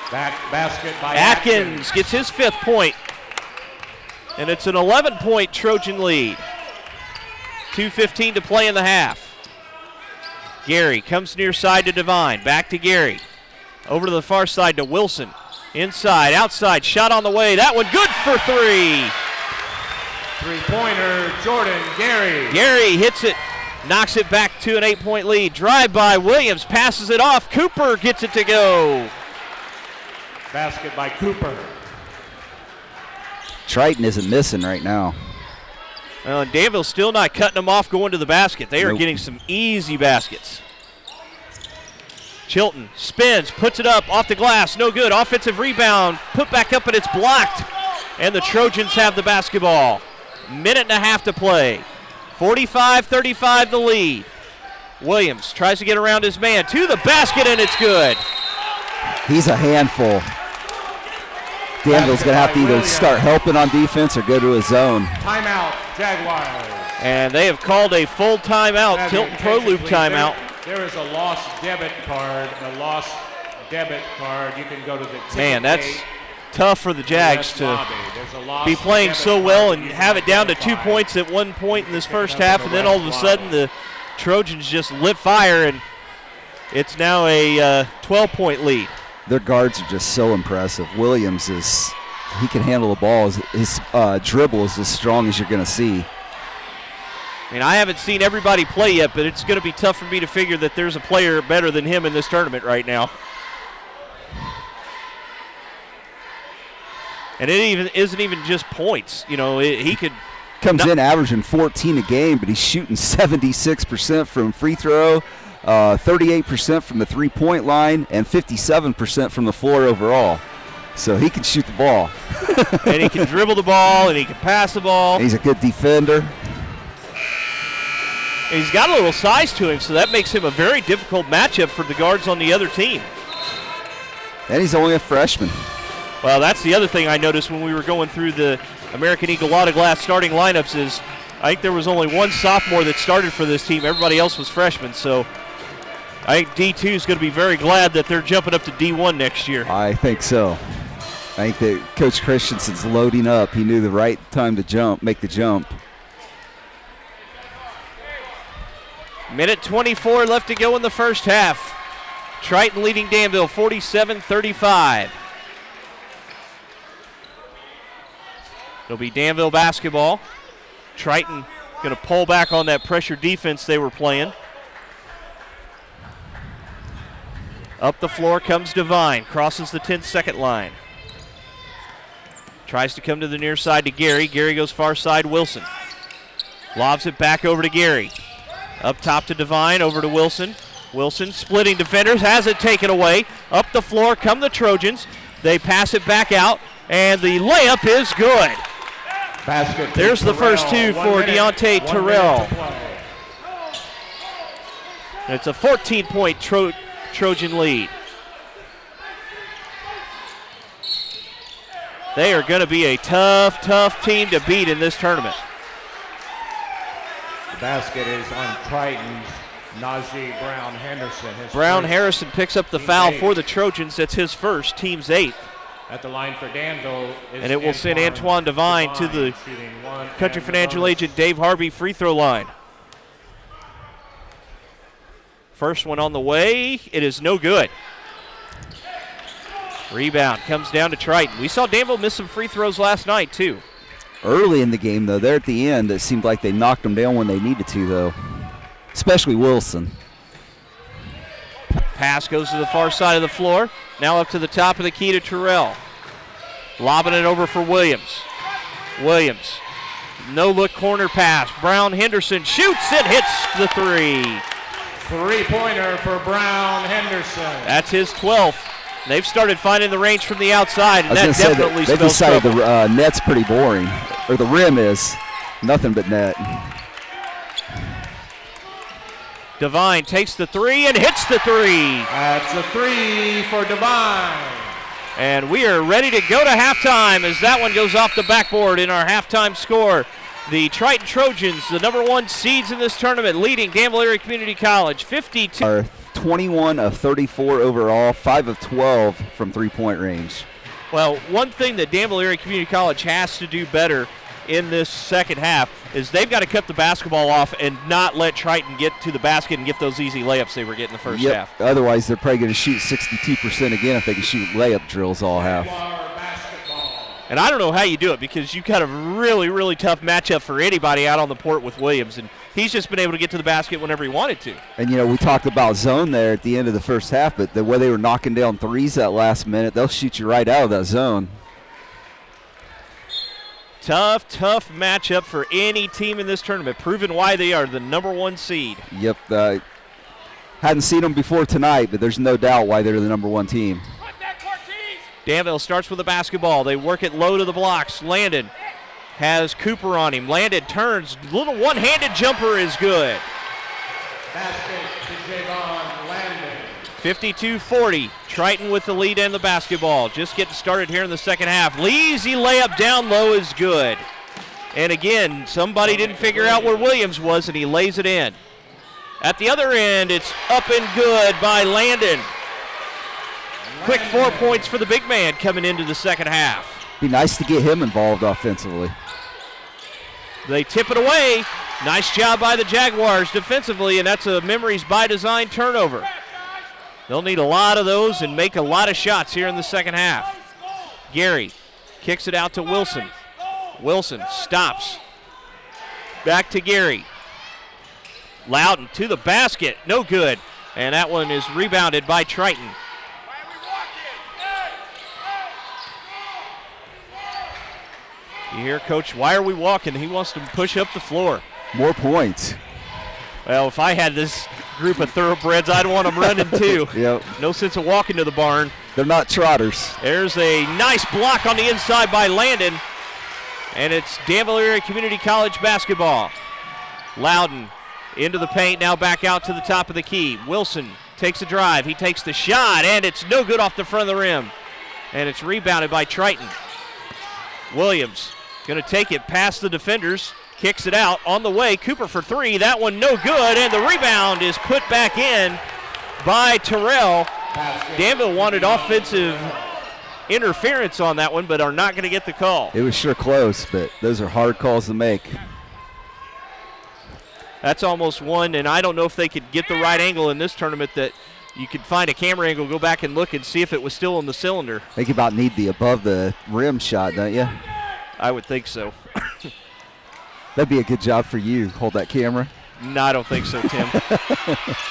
Back basket by Atkins gets his 5th point. And it's an 11-point Trojan lead. 2:15 to play in the half. Gary comes near side to Devine. Back to Gary. Over to the far side to Wilson. Inside, outside, shot on the way. That one good for 3. Three-pointer, Jordan Gary. Gary hits it, knocks it back to an 8-point lead. Drive by Williams, passes it off. Cooper gets it to go. Basket by Cooper. Triton isn't missing right now. Well, and Danville's still not cutting them off going to the basket. They are Nope. getting some easy baskets. Chilton spins, puts it up off the glass, no good. Offensive rebound, put back up, and it's blocked. And the Trojans have the basketball. Minute and a half to play. 45-35 the lead. Williams tries to get around his man to the basket, and it's good. He's a handful. Danville's going to have to either start helping on defense or go to his zone. Timeout, Jaguars. And they have called a full timeout, Tilton Pro Loop timeout. There is a lost debit card, You can go to the ticket Man, that's gate. tough for the Jags to be playing so well and have it down to 2 points at one point in this first half, and then all of a sudden the Trojans just lit fire, and it's now a 12-point lead. Their guards are just so impressive. Williams he can handle the ball. His dribble is as strong as you're going to see. I mean, I haven't seen everybody play yet, but it's going to be tough for me to figure that there's a player better than him in this tournament right now. And it isn't even just points. You know, he could. Comes in averaging 14 a game, but he's shooting 76% from free throw, 38% from the three-point line, and 57% from the floor overall. So he can shoot the ball. And he can dribble the ball, and he can pass the ball. And he's a good defender. And he's got a little size to him, so that makes him a very difficult matchup for the guards on the other team. And he's only a freshman. Well, that's the other thing I noticed when we were going through the American Eagle Auto Glass starting lineups is I think there was only one sophomore that started for this team. Everybody else was freshmen, so I think D2 is going to be very glad that they're jumping up to D1 next year. I think so. I think that Coach Christensen's loading up. He knew the right time to make the jump. Minute 24 left to go in the first half. Triton leading Danville 47-35. It'll be Danville basketball. Triton going to pull back on that pressure defense they were playing. Up the floor comes Devine, crosses the 10-second line. Tries to come to the near side to Gary. Gary goes far side, Wilson. Lobs it back over to Gary. Up top to Devine, over to Wilson. Wilson splitting defenders, has it taken away. Up the floor come the Trojans. They pass it back out, and the layup is good. Basket. There's the first two for Deontay Terrell. And it's a 14-point Trojan lead. They are going to be a tough team to beat in this tournament. The basket is on Triton's Najee Brown-Henderson. Brown-Harrison picks up the foul for the Trojans. That's his first, team's 8th. At the line for Danville is and it will send Antoine Devine to the Country Financial Agent Dave Harvey free throw line. First one on the way. It is no good. Rebound comes down to Triton. We saw Danville miss some free throws last night, too. Early in the game, though, there at the end, it seemed like they knocked them down when they needed to, though, especially Wilson. Pass goes to the far side of the floor. Now up to the top of the key to Terrell. Lobbing it over for Williams. Williams, no-look corner pass. Brown-Henderson shoots and hits the three. Three-pointer for Brown-Henderson. That's his 12th. They've started finding the range from the outside, and that definitely they spells decided trouble. the net's pretty boring, or the rim is. Nothing but net. Devine takes the three and hits the three. That's a three for Devine. And we are ready to go to halftime as that one goes off the backboard in our halftime score. The Triton Trojans, the number 1 seeds in this tournament, leading Danville Area Community College, 52. Are 21 of 34 overall, 5 of 12 from three-point range. Well, one thing that Danville Area Community College has to do better in this second half is they've got to cut the basketball off and not let Triton get to the basket and get those easy layups they were getting the first half. Otherwise, they're probably going to shoot 62% again if they can shoot layup drills all half. And I don't know how you do it because you've got a really, really tough matchup for anybody out on the court with Williams. And he's just been able to get to the basket whenever he wanted to. And, we talked about zone there at the end of the first half, but the way they were knocking down threes that last minute, they'll shoot you right out of that zone. Tough matchup for any team in this tournament, proving why they are the number 1 seed. Yep. Hadn't seen them before tonight, but there's no doubt why they're the number 1 team. Danville starts with the basketball. They work it low to the blocks. Landon has Cooper on him. Landon turns. Little one-handed jumper is good. Basket to Javon Landon. 52-40. Triton with the lead and the basketball. Just getting started here in the second half. Easy layup down low is good. And again, somebody didn't figure out where Williams was, and he lays it in. At the other end, it's up and good by Landon. Quick 4 points for the big man coming into the second half. Be nice to get him involved offensively. They tip it away. Nice job by the Jaguars defensively, and that's a Memories by Design turnover. They'll need a lot of those and make a lot of shots here in the second half. Gary kicks it out to Wilson. Wilson stops. Back to Gary. Loudon to the basket. No good. And that one is rebounded by Triton. You hear Coach, why are we walking? He wants to push up the floor. More points. Well, if I had this group of thoroughbreds, I'd want them running too. Yep. No sense of walking to the barn. They're not trotters. There's a nice block on the inside by Landon, and it's Danville Area Community College basketball. Loudon into the paint, now back out to the top of the key. Wilson takes a drive. He takes the shot, and it's no good off the front of the rim. And it's rebounded by Triton. Williams going to take it past the defenders, kicks it out on the way. Cooper for 3. That one no good, and the rebound is put back in by Terrell. Danville wanted offensive interference on that one, but are not going to get the call. It was sure close, but those are hard calls to make. That's almost one, and I don't know if they could get the right angle in this tournament that you could find a camera angle, go back and look and see if it was still in the cylinder. I think you about need the above the rim shot, don't you? I would think so. That'd be a good job for you. Hold that camera. No, I don't think so, Tim.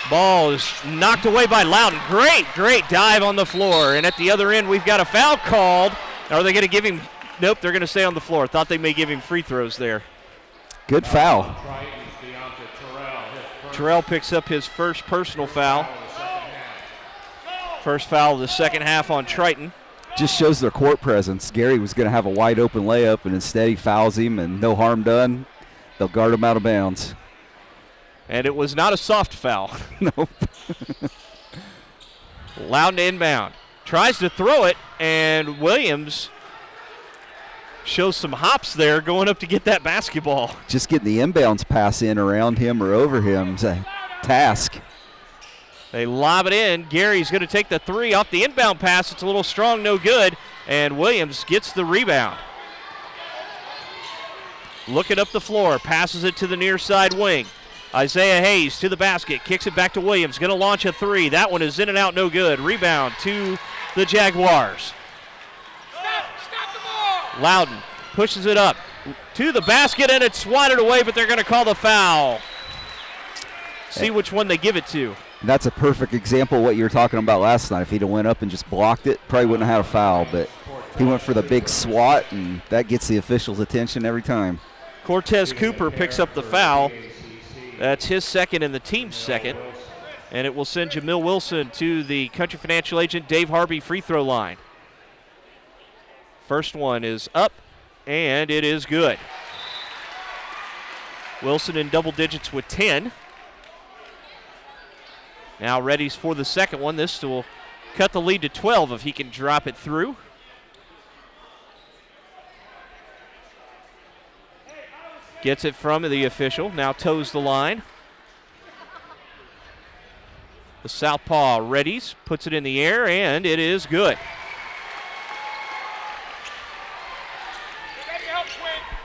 Ball is knocked away by Loudon. Great dive on the floor. And at the other end, we've got a foul called. Are they going to give him? Nope, they're going to stay on the floor. Thought they may give him free throws there. Good foul. Terrell picks up his first personal foul. First foul of the second half on Triton. Just shows their court presence. Gary was going to have a wide open layup, and instead he fouls him, and no harm done. They'll guard him out of bounds. And it was not a soft foul. Nope. Loudon inbound. Tries to throw it, and Williams shows some hops there going up to get that basketball. Just getting the inbounds pass in around him or over him is a task. They lob it in. Gary's going to take the 3 off the inbound pass. It's a little strong, no good. And Williams gets the rebound. Looking up the floor, passes it to the near side wing. Isaiah Hayes to the basket, kicks it back to Williams. Going to launch a 3. That one is in and out, no good. Rebound to the Jaguars. Stop the ball. Loudon pushes it up to the basket, and it's swatted away, but they're going to call the foul. See which one they give it to. That's a perfect example of what you were talking about last night. If he'd have went up and just blocked it, probably wouldn't have had a foul, but he went for the big swat, and that gets the officials' attention every time. Cortez Cooper picks up the foul. That's his second and the team's second. And it will send Jamil Wilson to the Country Financial Agent Dave Harvey free throw line. First one is up, and it is good. Wilson in double digits with 10. Now ready for the second one. This will cut the lead to 12 if he can drop it through. Gets it from the official, now toes the line. The southpaw readies, puts it in the air, and it is good.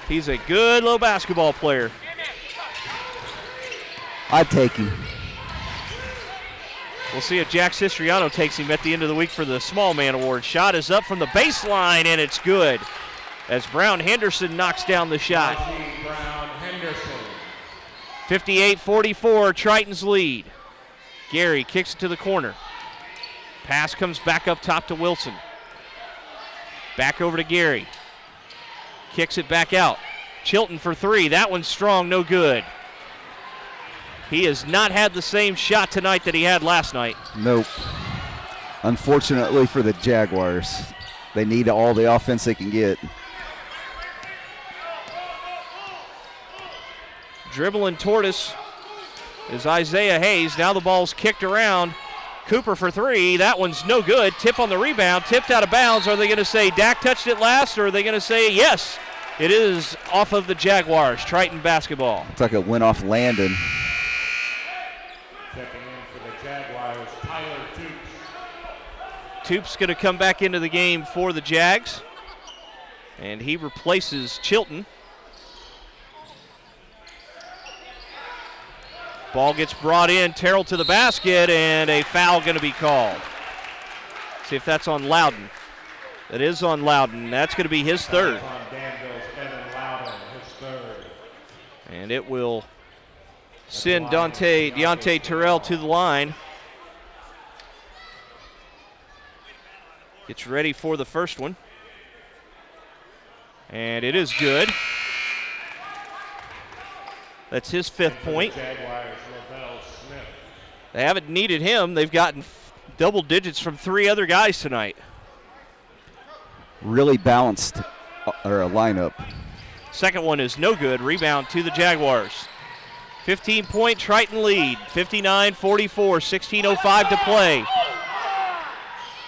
He's a good little basketball player. I'd take him. We'll see if Jack Cistriano takes him at the end of the week for the Small Man Award. Shot is up from the baseline, and it's good as Brown Henderson knocks down the shot. Brown Henderson. 58-44, Triton's lead. Gary kicks it to the corner. Pass comes back up top to Wilson. Back over to Gary. Kicks it back out. Chilton for three. That one's strong, no good. He has not had the same shot tonight that he had last night. Nope. Unfortunately for the Jaguars, they need all the offense they can get. Dribbling toward us is Isaiah Hayes. Now the ball's kicked around. Cooper for three. That one's no good. Tip on the rebound. Tipped out of bounds. Are they going to say Dak touched it last, or are they going to say yes? It is off of the Jaguars. Triton basketball. Looks like it went off Landon. Checking in for the Jaguars, Tyler Toops. Toops going to come back into the game for the Jags, and he replaces Chilton. Ball gets brought in, Terrell to the basket, and a foul going to be called. See if that's on Loudon. It is on Loudon. That's going to be his third. On Danville's Evan Loudon, his third. And it will send Deontay Terrell to the line. Gets ready for the first one. And it is good. That's his fifth point. They haven't needed him. They've gotten double digits from three other guys tonight. Really balanced lineup. Second one is no good. Rebound to the Jaguars. 15-point Triton lead. 59-44, 16:05 to play.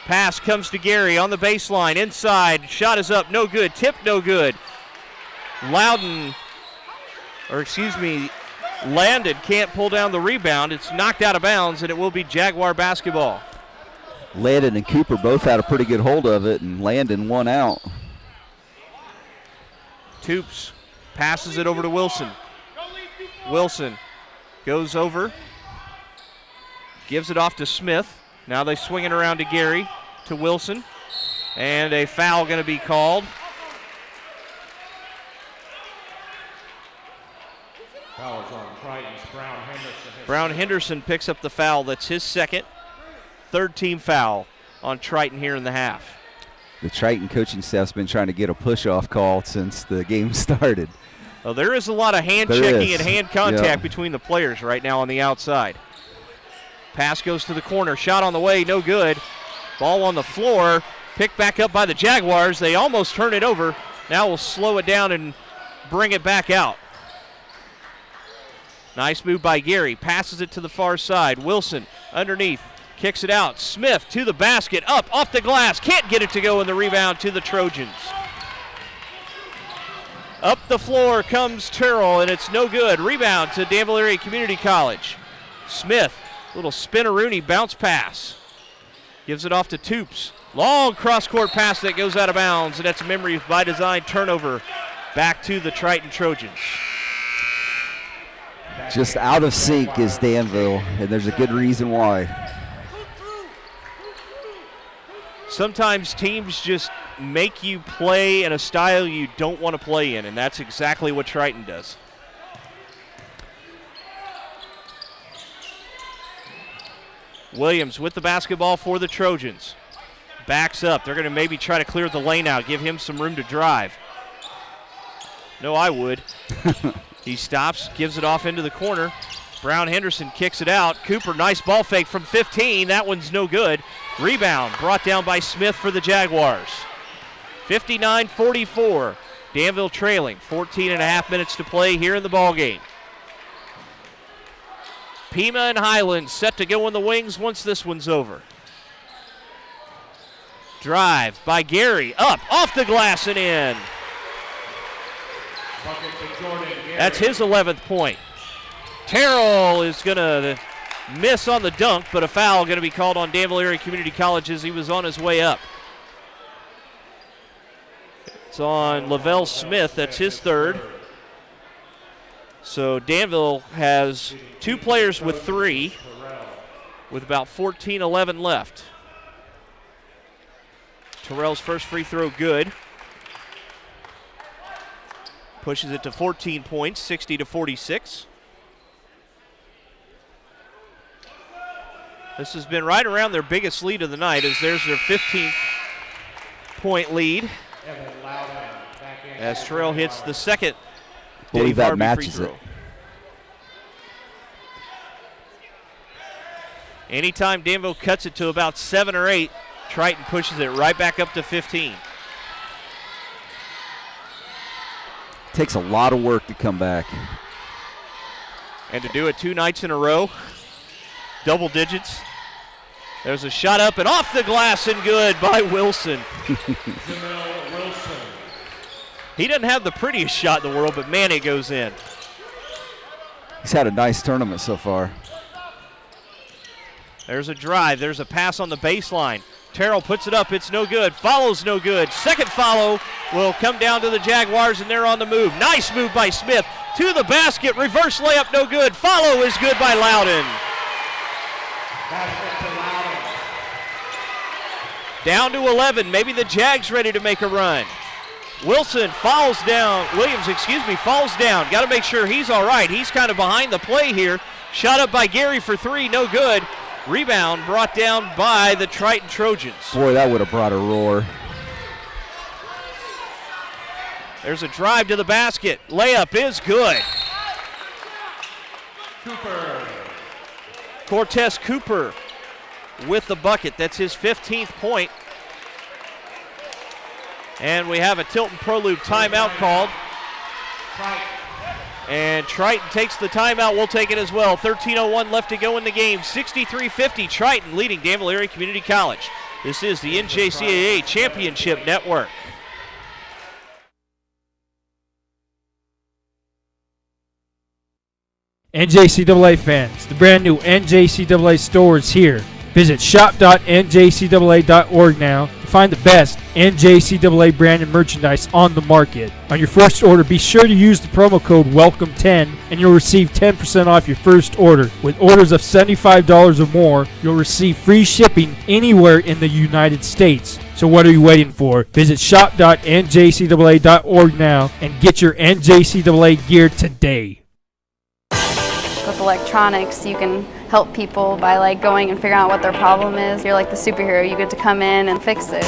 Pass comes to Gary on the baseline. Inside. Shot is up. No good. Tip no good. Landon can't pull down the rebound. It's knocked out of bounds, and it will be Jaguar basketball. Landon and Cooper both had a pretty good hold of it, and Landon won out. Toops passes it over to Wilson. Wilson goes over, gives it off to Smith. Now they swing it around to Gary, to Wilson, and a foul going to be called. Foul is on Triton's Brown Henderson. Brown Henderson picks up the foul. That's his second. Third team foul on Triton here in the half. The Triton coaching staff's been trying to get a push-off call since the game started. Well, there is a lot of hand checking and hand contact between the players right now on the outside. Pass goes to the corner. Shot on the way, no good. Ball on the floor. Picked back up by the Jaguars. They almost turn it over. Now we'll slow it down and bring it back out. Nice move by Gary. Passes it to the far side. Wilson underneath. Kicks it out. Smith to the basket. Up, off the glass. Can't get it to go in the rebound to the Trojans. Up the floor comes Terrell, and it's no good. Rebound to Danville Area Community College. Smith, little spin-a-rooney bounce pass. Gives it off to Toops. Long cross-court pass that goes out of bounds, and that's a memory by design turnover back to the Triton Trojans. Just out of sync is Danville, and there's a good reason why. Sometimes teams just make you play in a style you don't want to play in, and that's exactly what Triton does. Williams with the basketball for the Trojans. Backs up. They're going to maybe try to clear the lane out, give him some room to drive. No, I would. He stops, gives it off into the corner. Brown Henderson kicks it out. Cooper, nice ball fake from 15. That one's no good. Rebound brought down by Smith for the Jaguars. 59-44. Danville trailing. 14 and a half minutes to play here in the ballgame. Pima and Highland set to go in the wings once this one's over. Drive by Gary. Up, off the glass and in. That's his 11th point. Terrell is going to miss on the dunk, but a foul going to be called on Danville Area Community College as he was on his way up. It's on Lavelle Smith. That's his third. So Danville has 2 players with 3 with about 14-11 left. Terrell's first free throw good. Pushes it to 14 points, 60-46. This has been right around their biggest lead of the night, as there's their 15-point lead. As Terrell hits the second believe Dave that Harvey matches free it. throw. Anytime Danville cuts it to about 7 or 8, Triton pushes it right back up to 15. Takes a lot of work to come back. And to do it 2 nights in a row, double digits. There's a shot up and off the glass and good by Wilson. He doesn't have the prettiest shot in the world, but man, it goes in. He's had a nice tournament so far. There's a drive. There's a pass on the baseline. Terrell puts it up. It's no good. Follows no good. Second follow will come down to the Jaguars, and they're on the move. Nice move by Smith. To the basket. Reverse layup, no good. Follow is good by Loudon. Down to 11. Maybe the Jags ready to make a run. Williams falls down. Got to make sure he's all right. He's kind of behind the play here. Shot up by Gary for 3, no good. Rebound brought down by the Triton Trojans. Boy, that would have brought a roar. There's a drive to the basket. Layup is good. Cortez Cooper with the bucket. That's his 15th point. And we have a Tilton Pro Loop timeout called. And Triton takes the timeout. We'll take it as well. 13:01 left to go in the game. 63-50. Triton leading Danville Area Community College. This is the NJCAA Championship Network. NJCAA fans, the brand new NJCAA store is here. Visit shop.njcaa.org now to find the best NJCAA branded merchandise on the market. On your first order, be sure to use the promo code WELCOME10 and you'll receive 10% off your first order. With orders of $75 or more, you'll receive free shipping anywhere in the United States. So what are you waiting for? Visit shop.njcaa.org now and get your NJCAA gear today. With electronics, you can help people by like going and figuring out what their problem is. You're like the superhero. You get to come in and fix it.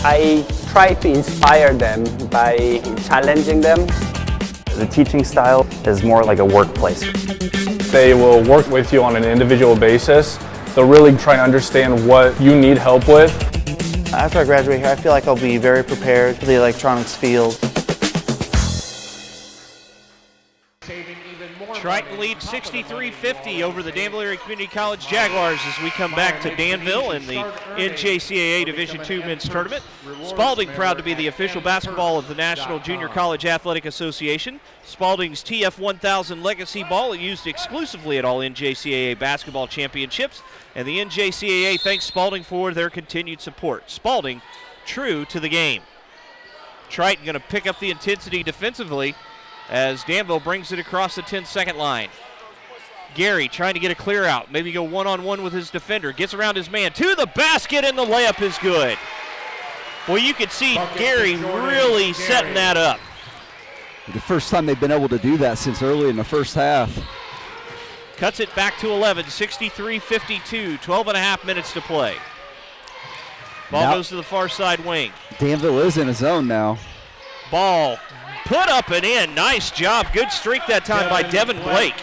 I try to inspire them by challenging them. The teaching style is more like a workplace. They will work with you on an individual basis. They'll really try and understand what you need help with. After I graduate here, I feel like I'll be very prepared for the electronics field. Triton leads 63-50 over the Danville Area Community College Jaguars as we come back to Danville in the NJCAA Division II Men's Tournament. Spalding proud to be the official basketball of the National Junior College Athletic Association. Spalding's TF1000 Legacy Ball used exclusively at all NJCAA basketball championships, and the NJCAA thanks Spalding for their continued support. Spalding true to the game. Triton going to pick up the intensity defensively as Danville brings it across the 10-second line. Gary trying to get a clear out, maybe go one-on-one with his defender, gets around his man, to the basket, and the layup is good. Well, you could see Gary really setting that up. The first time they've been able to do that since early in the first half. Cuts it back to 11, 63-52, 12 and a half minutes to play. Ball goes to the far side wing. Danville is in a zone now. Ball put up and in. Nice job. Good streak that time by Devin Blake.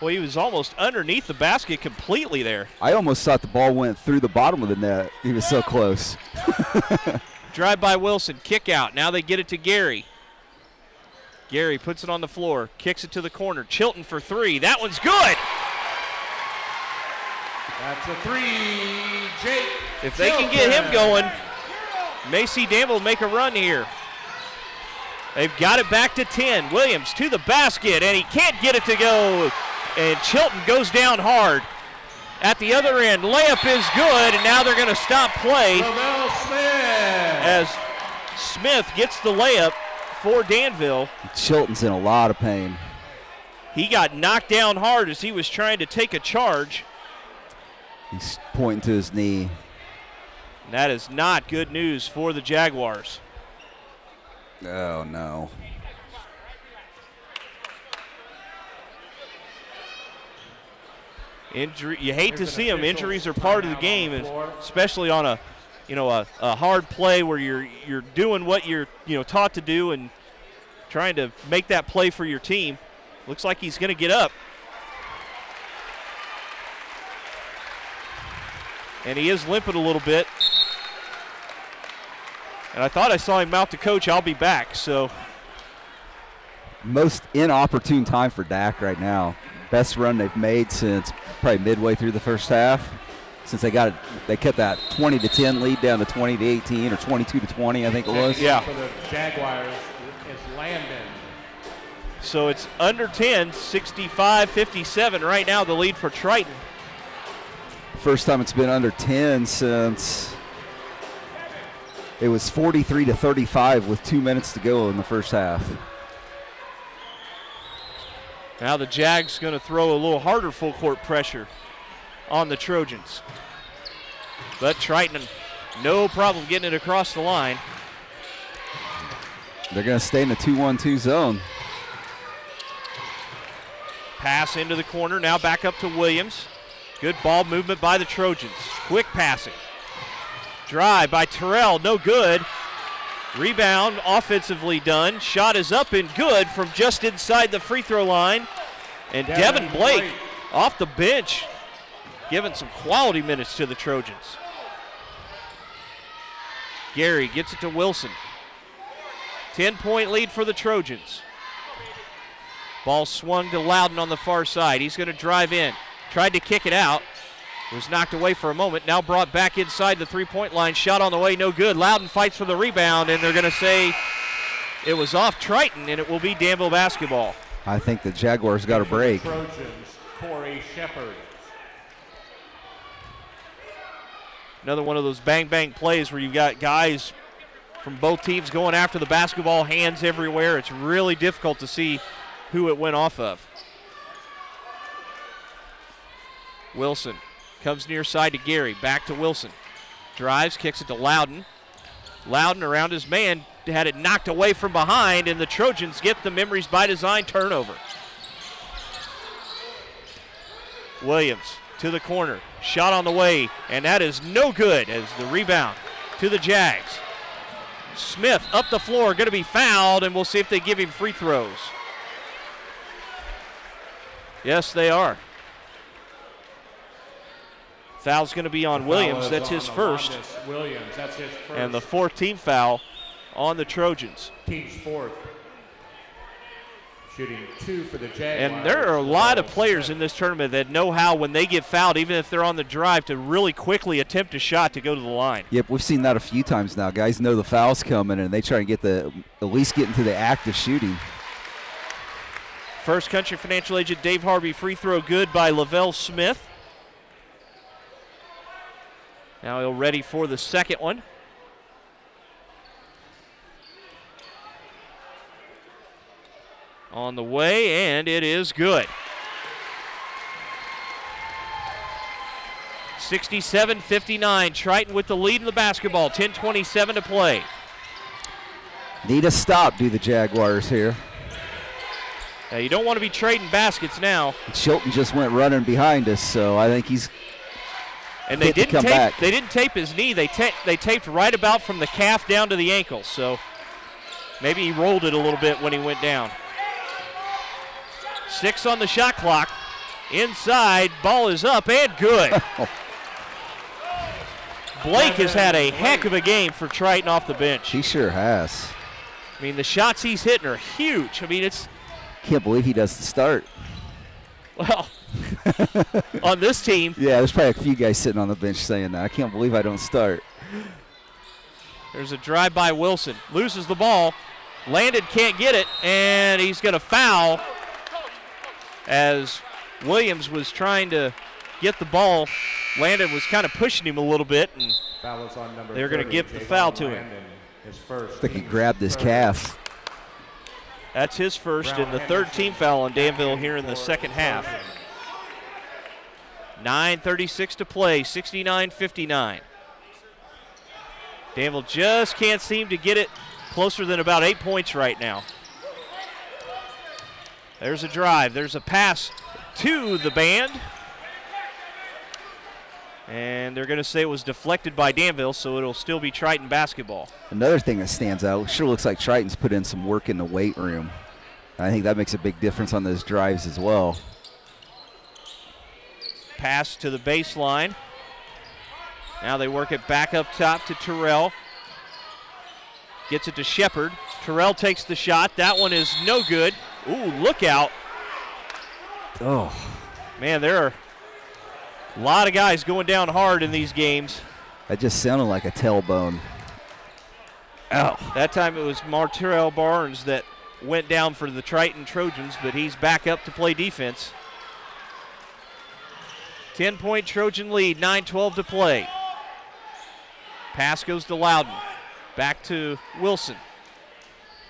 Well, he was almost underneath the basket completely there. I almost thought the ball went through the bottom of the net. He was so close. Drive by Wilson. Kick out. Now they get it to Gary. Gary puts it on the floor. Kicks it to the corner. Chilton for 3. That one's good. That's a 3. Jake. If they can get him going, may see Danville make a run here. They've got it back to 10. Williams to the basket, and he can't get it to go. And Chilton goes down hard at the other end. Layup is good, and now they're going to stop play Lavelle Smith. as Smith gets the layup for Danville. Chilton's in a lot of pain. He got knocked down hard as he was trying to take a charge. He's pointing to his knee. And that is not good news for the Jaguars. Oh, no. Injury, you hate to see them. Injuries are part of the game, and especially on a hard play where you're doing what you're taught to do and trying to make that play for your team. Looks like he's going to get up. And he is limping a little bit. And I thought I saw him mouth to coach, "I'll be back." So Most inopportune time for Dak right now. Best run they've made since probably midway through the first half. Since they kept that 20-10 lead down to 20-18 or 22-20, I think it was. Yeah. For the Jaguars is Landon. So it's under 10, 65-57 right now, the lead for Triton. First time it's been under 10 since it was 43-35 with 2 minutes to go in the first half. Now the Jags going to throw a little harder full court pressure on the Trojans. But Triton, no problem getting it across the line. They're going to stay in the 2-1-2 zone. Pass into the corner, now back up to Williams. Good ball movement by the Trojans. Quick passing. Drive by Terrell, no good. Rebound, offensively done. Shot is up and good from just inside the free throw line. And Devin Blake off the bench, giving some quality minutes to the Trojans. Gary gets it to Wilson. 10-point lead for the Trojans. Ball swung to Loudon on the far side. He's going to drive in. Tried to kick it out. Was knocked away for a moment. Now brought back inside the three-point line. Shot on the way, no good. Loudon fights for the rebound, and they're going to say it was off Triton, and it will be Danville basketball. I think the Jaguars got a break. Trojans, Corey Shepard. Another one of those bang-bang plays where you've got guys from both teams going after the basketball, hands everywhere. It's really difficult to see who it went off of. Wilson comes near side to Gary, back to Wilson. Drives, kicks it to Loudon. Loudon around his man, had it knocked away from behind, and the Trojans get the Memories by Design turnover. Williams to the corner, shot on the way, and that is no good as the rebound to the Jags. Smith up the floor, going to be fouled, and we'll see if they give him free throws. Yes, they are. Foul's going to be on Williams. That's his first. Williams, that's his first. And the fourth team foul on the Trojans. Team's fourth. Shooting 2 for the Jaguars. And there are a lot of players in this tournament that know how, when they get fouled, even if they're on the drive, to really quickly attempt a shot to go to the line. Yep, we've seen that a few times now. Guys know the foul's coming, and they try to get at least get into the act of shooting. First Country Financial agent Dave Harvey free throw good by Lavelle Smith. Now he'll ready for the second one. On the way, and it is good. 67-59, Triton with the lead in the basketball, 10:27 to play. Need a stop, do the Jaguars here. Now you don't want to be trading baskets now. Chilton just went running behind us, so I think he's and they fit to come back. They didn't tape his knee. They taped right about from the calf down to the ankle. So maybe he rolled it a little bit when he went down. 6 on the shot clock. Inside, ball is up and good. Blake has had a heck of a game for Triton off the bench. He sure has. I mean, the shots he's hitting are huge. I mean, it's... Can't believe he doesn't start. Well, on this team. Yeah, there's probably a few guys sitting on the bench saying that. I can't believe I don't start. There's a drive by Wilson. Loses the ball. Landon can't get it, and he's going to foul as Williams was trying to get the ball. Landon was kind of pushing him a little bit, and Foul is on number they're going to 30, give the Javon foul to him. Landon, his first. I think he team's grabbed his third. calf. That's his first and the third team foul on Danville here in the second half. 9:36 to play, 69-59. Danville just can't seem to get it closer than about 8 points right now. There's a drive. There's a pass to the band. And they're going to say it was deflected by Danville, so it'll still be Triton basketball. Another thing that stands out, sure looks like Triton's put in some work in the weight room. I think that makes a big difference on those drives as well. Pass to the baseline. Now they work it back up top to Terrell. Gets it to Shepard. Terrell takes the shot. That one is no good. Ooh, look out. Oh. Man, there are a lot of guys going down hard in these games. That just sounded like a tailbone. Ow. That time it was Marterell Barnes that went down for the Triton Trojans, but he's back up to play defense. 10-point Trojan lead, 9:12 to play. Pass goes to Loudon. Back to Wilson.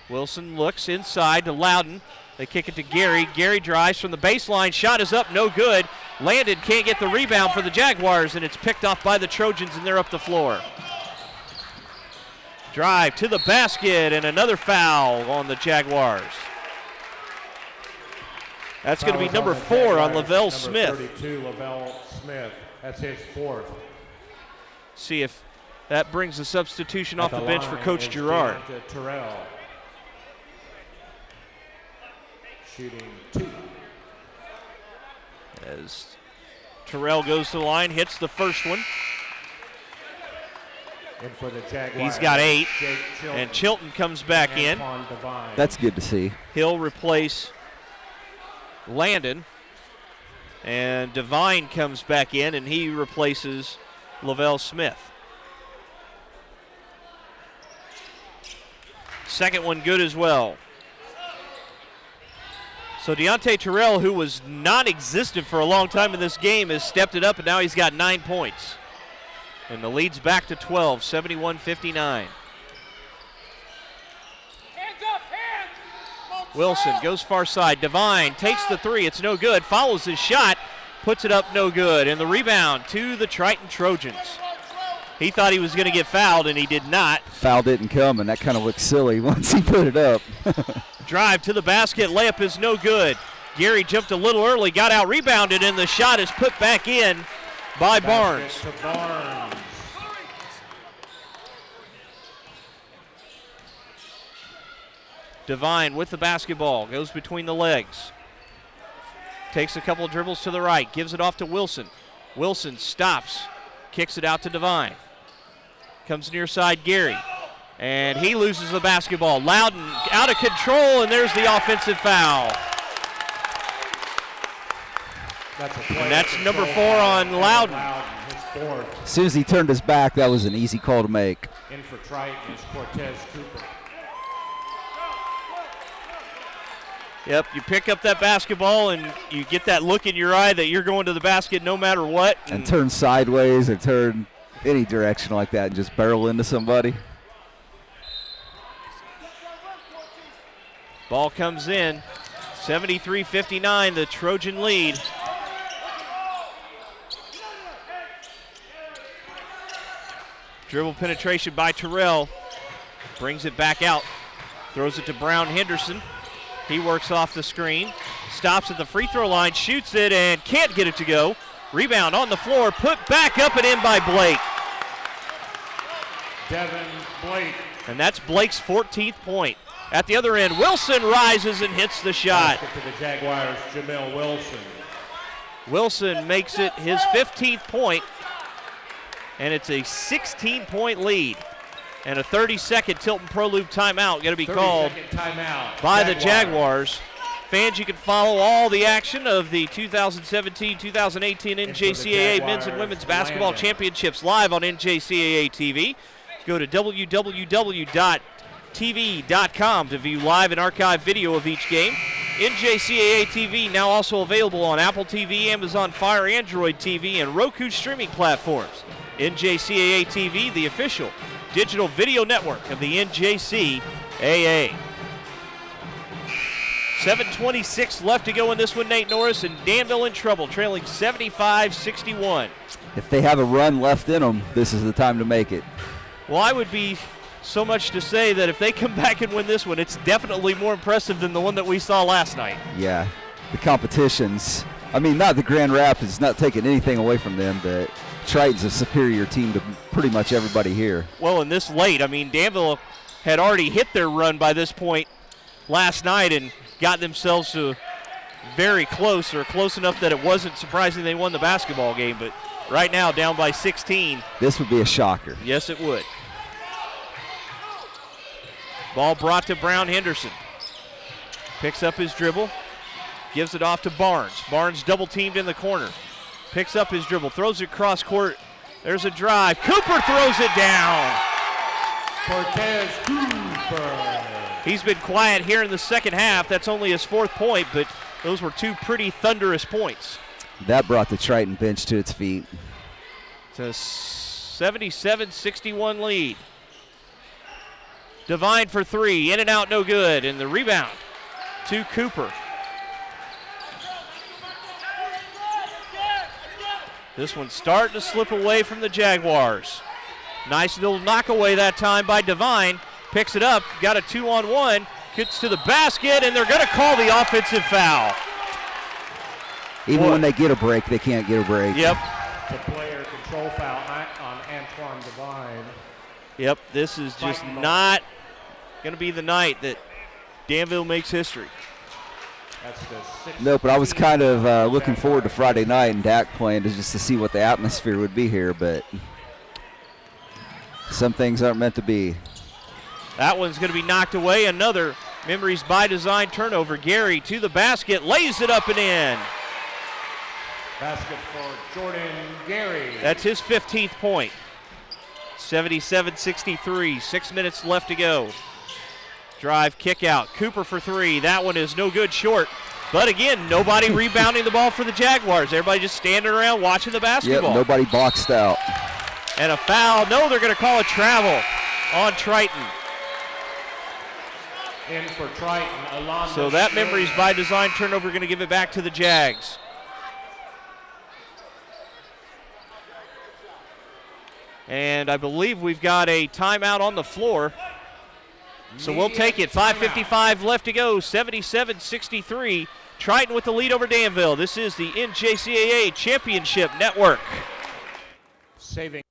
Wilson looks inside to Loudon. They kick it to Gary. Gary drives from the baseline. Shot is up, no good. Landon can't get the rebound for the Jaguars, and it's picked off by the Trojans, and they're up the floor. Drive to the basket, and another foul on the Jaguars. That's going to be number 4 on Lavelle Smith. Number 32, Lavelle Smith. That's his fourth. See if that brings a substitution off the bench for Coach Girard. Terrell. Shooting 2. As Terrell goes to the line, hits the first one. And for the Jaguars, he's got 8, Chilton. and Chilton comes back in. That's good to see. He'll replace Landon, and Devine comes back in, and he replaces Lavelle Smith. Second one good as well. So Deontay Terrell, who was non-existent for a long time in this game, has stepped it up, and now he's got 9 points. And the lead's back to 12, 71-59. Wilson goes far side. Devine takes the 3. It's no good. Follows his shot. Puts it up no good. And the rebound to the Triton Trojans. He thought he was going to get fouled, and he did not. Foul didn't come, and that kind of looked silly once he put it up. Drive to the basket. Layup is no good. Gary jumped a little early, got out rebounded, and the shot is put back in by Barnes. To Barnes. Devine with the basketball, goes between the legs. Takes a couple of dribbles to the right, gives it off to Wilson. Wilson stops, kicks it out to Devine. Comes near side Gary, and he loses the basketball. Loudon out of control, and there's the offensive foul. And that's number 4 on Loudon. As soon as he turned his back, that was an easy call to make. In for Triton is Cortez Cooper. Yep, you pick up that basketball and you get that look in your eye that you're going to the basket no matter what. And turn sideways or turn any direction like that and just barrel into somebody. Ball comes in, 73-59, the Trojan lead. Dribble penetration by Terrell. Brings it back out. Throws it to Brown Henderson. He works off the screen. Stops at the free throw line, shoots it, and can't get it to go. Rebound on the floor, put back up and in by Blake. Devin Blake. And that's Blake's 14th point. At the other end, Wilson rises and hits the shot. Basket to the Jaguars, Jamil Wilson. Wilson makes it his 15th point, and it's a 16-point lead. And a 30-second Tilton Pro Loop timeout going to be called by the Jaguars. Fans, you can follow all the action of the 2017-2018 NJCAA Men's and Women's Basketball Championships live on NJCAA TV. Go to www.tv.com to view live and archive video of each game. NJCAA TV now also available on Apple TV, Amazon Fire, Android TV, and Roku streaming platforms. NJCAA TV, the official digital video network of the NJCAA. 7:26 left to go in this one, Nate Norris, and Danville in trouble, trailing 75-61. If they have a run left in them, this is the time to make it. Well, I would be so much to say that if they come back and win this one, it's definitely more impressive than the one that we saw last night. Yeah, the competitions. I mean, not the Grand Rapids, not taking anything away from them, but Triton's a superior team to pretty much everybody here. Well, in this late, I mean, Danville had already hit their run by this point last night and got themselves to very close, or close enough that it wasn't surprising they won the basketball game, but right now down by 16. This would be a shocker. Yes, it would. Ball brought to Brown Henderson. Picks up his dribble, gives it off to Barnes. Barnes double teamed in the corner. Picks up his dribble, throws it cross court. There's a drive. Cooper throws it down. Cortez Cooper. He's been quiet here in the second half. That's only his 4th point, but those were 2 pretty thunderous points. That brought the Triton bench to its feet. It's a 77-61 lead. Devine for 3, in and out, no good, and the rebound to Cooper. This one's starting to slip away from the Jaguars. Nice little knockaway that time by Devine. Picks it up, got a 2-on-1, gets to the basket, and they're going to call the offensive foul. Even when they get a break, they can't get a break. Yep. The player control foul on Antoine Devine. Yep, this is just not going to be the night that Danville makes history. That's the 6th. No, but I was kind of looking forward to Friday night and Dak playing just to see what the atmosphere would be here, but some things aren't meant to be. That one's going to be knocked away. Another Memories by Design turnover. Gary to the basket, lays it up and in. Basket for Jordan Gary. That's his 15th point. 77-63, 6 minutes left to go. Drive, kick out. Cooper for 3. That one is no good, short. But again, nobody rebounding the ball for the Jaguars. Everybody just standing around watching the basketball. Yep, nobody boxed out. And a foul. No, they're going to call a travel on Triton. In for Triton, Alonzo. So that Memories by Design turnover going to give it back to the Jags. And I believe we've got a timeout on the floor. So we'll take it. 5:55 left to go. 77-63. Triton with the lead over Danville. This is the NJCAA Championship Network. Saving.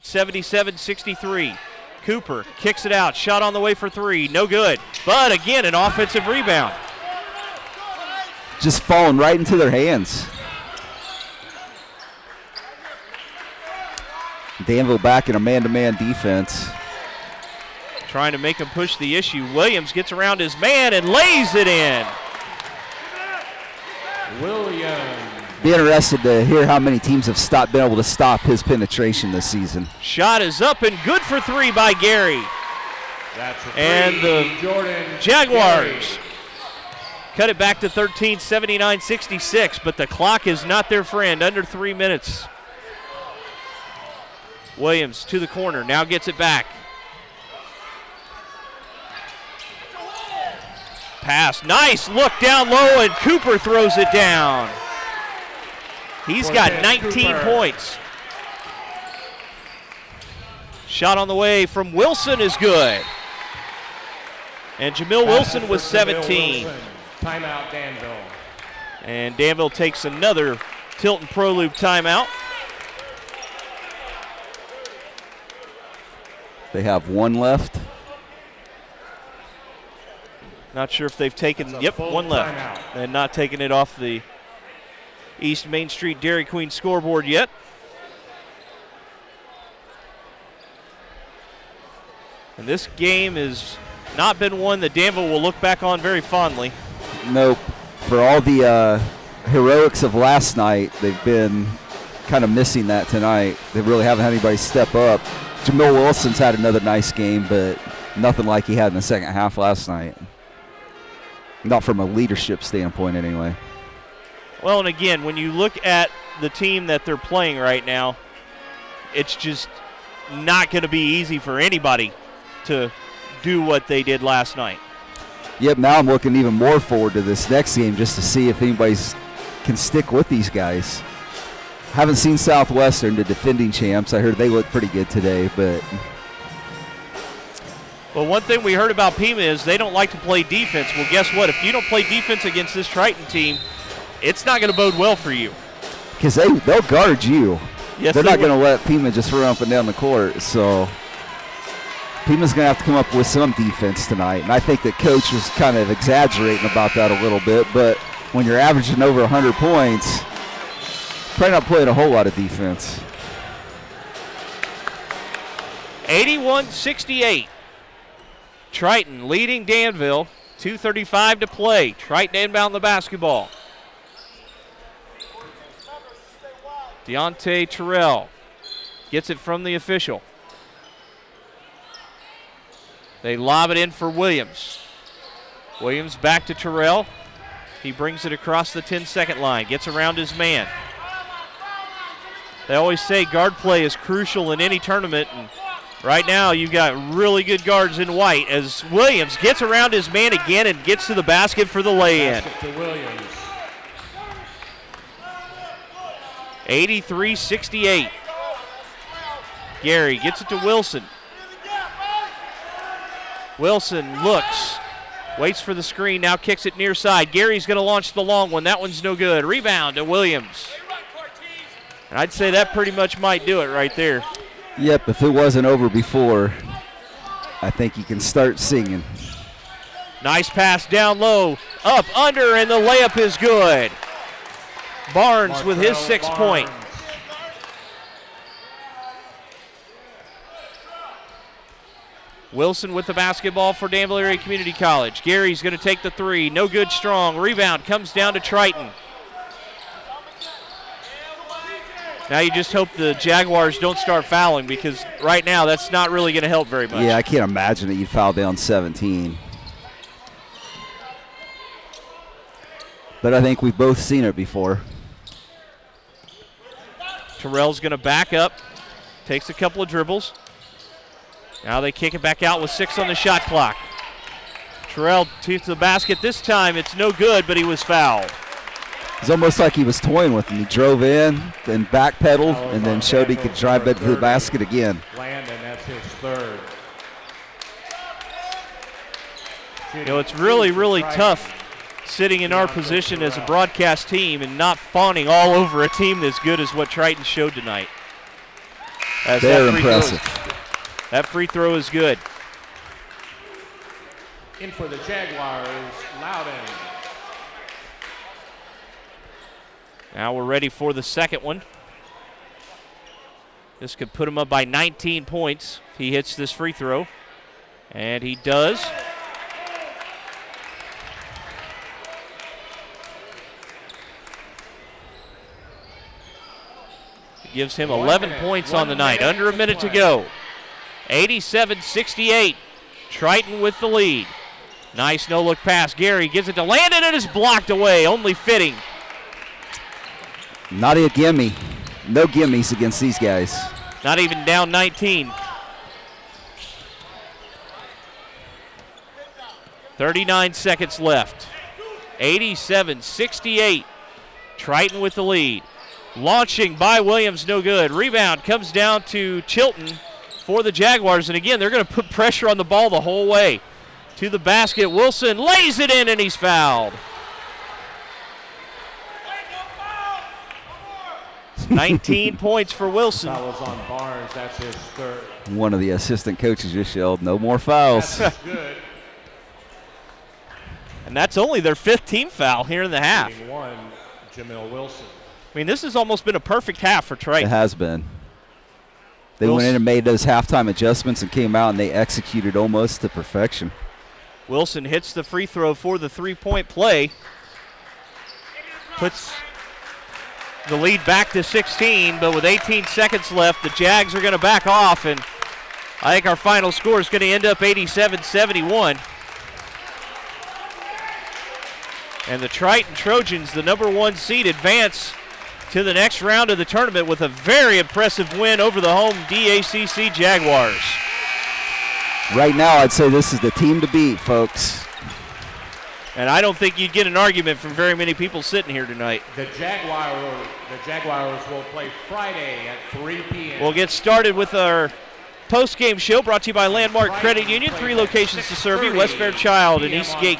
77-63. Cooper kicks it out. Shot on the way for three. No good. But again, an offensive rebound. Just falling right into their hands. Danville back in a man-to-man defense. Trying to make him push the issue. Williams gets around his man and lays it in. Williams. Be interested to hear how many teams have been able to stop his penetration this season. Shot is up and good for three by Gary. That's a three. And the Jordan Jaguars Gary. cut it back to 13, 79-66, but the clock is not their friend. Under 3 minutes. Williams to the corner, now gets it back. Pass, nice look down low, and Cooper throws it down. He's got 19 points. Shot on the way from Wilson is good. And Jamil Wilson with 17. Wilson. Timeout, Danville. And Danville takes another Tilton Pro Loop timeout. They have one left. Not sure if they've taken, That's a full one left. timeout. And not taking it off the East Main Street Dairy Queen scoreboard yet. And this game has not been one that Danville will look back on very fondly. Nope. For all the heroics of last night, they've been kind of missing that tonight. They really haven't had anybody step up. Jamil Wilson's had another nice game, but nothing like he had in the second half last night. Not from a leadership standpoint, anyway. Well, and again, when you look at the team that they're playing right now, it's just not going to be easy for anybody to do what they did last night. Yep, now I'm looking even more forward to this next game just to see if anybody can stick with these guys. Haven't seen Southwestern, the defending champs. I heard they looked pretty good today, but... Well, one thing we heard about Pima is they don't like to play defense. Well, guess what? If you don't play defense against this Triton team, it's not going to bode well for you. Because they'll guard you. Yes, They're they not going to will. let Pima just run up and down the court. So Pima's going to have to come up with some defense tonight. And I think that Coach was kind of exaggerating about that a little bit. But when you're averaging over 100 points, probably not playing a whole lot of defense. 81-68. Triton leading Danville. 2:35 to play. Triton inbound the basketball. Deontay Terrell gets it from the official. They lob it in for Williams. Williams back to Terrell. He brings it across the 10-second line. Gets around his man. They always say guard play is crucial in any tournament, and right now you've got really good guards in white as Williams gets around his man again and gets to the basket for the lay-in. Basket to Williams. 83-68. Gary gets it to Wilson. Wilson looks, waits for the screen, now kicks it near side. Gary's going to launch the long one. That one's no good. Rebound to Williams. And I'd say that pretty much might do it right there. Yep, if it wasn't over before, I think you can start singing. Nice pass down low, up, under, and the layup is good. Barnes with his 6 point. Wilson with the basketball for Danville Area Community College. Gary's going to take the three. No good, strong. Rebound comes down to Triton. Now you just hope the Jaguars don't start fouling because right now that's not really going to help very much. Yeah, I can't imagine that you'd foul down 17. But I think we've both seen it before. Terrell's going to back up, takes a couple of dribbles. Now they kick it back out with 6 on the shot clock. Terrell to the basket. This time it's no good, but he was fouled. It's almost like he was toying with him. He drove in, then backpedaled, and then showed he could drive back to the basket again. Landon, that's his third. You know, it's really, really tough sitting in our position as a broadcast team and not fawning all over a team as good as what Triton showed tonight. As They're that free impressive. That free throw is good. In for the Jaguars, Loudon. Now we're ready for the second one. This could put him up by 19 points if he hits this free throw. And he does. It gives him 11 points on the night. Under a minute to go. 87-68. Triton with the lead. Nice no-look pass. Gary gives it to Landon and is blocked away. Only fitting. Not a gimme. No gimmies against these guys. Not even down 19. 39 seconds left. 87-68. Triton with the lead. Launching by Williams, no good. Rebound comes down to Chilton for the Jaguars. And again, they're going to put pressure on the ball the whole way. To the basket, Wilson lays it in and he's fouled. 19 points for Wilson. Fouls on Barnes, that's his third. One of the assistant coaches just yelled, no more fouls. That's good. And that's only their 5th team foul here in the half. Shooting one, Jamil Wilson. I mean, this has almost been a perfect half for Triton. It has been. They went in and made those halftime adjustments and came out and they executed almost to perfection. Wilson hits the free throw for the three-point play. Puts the lead back to 16, but with 18 seconds left, the Jags are going to back off, and I think our final score is going to end up 87-71. And the Triton Trojans, the #1 seed, advance to the next round of the tournament with a very impressive win over the home DACC Jaguars. Right now, I'd say this is the team to beat, folks. And I don't think you'd get an argument from very many people sitting here tonight. The Jaguars will play Friday at 3 p.m. We'll get started with our post-game show brought to you by Landmark Credit Union. 3 locations to serve you, West Fairchild and Eastgate.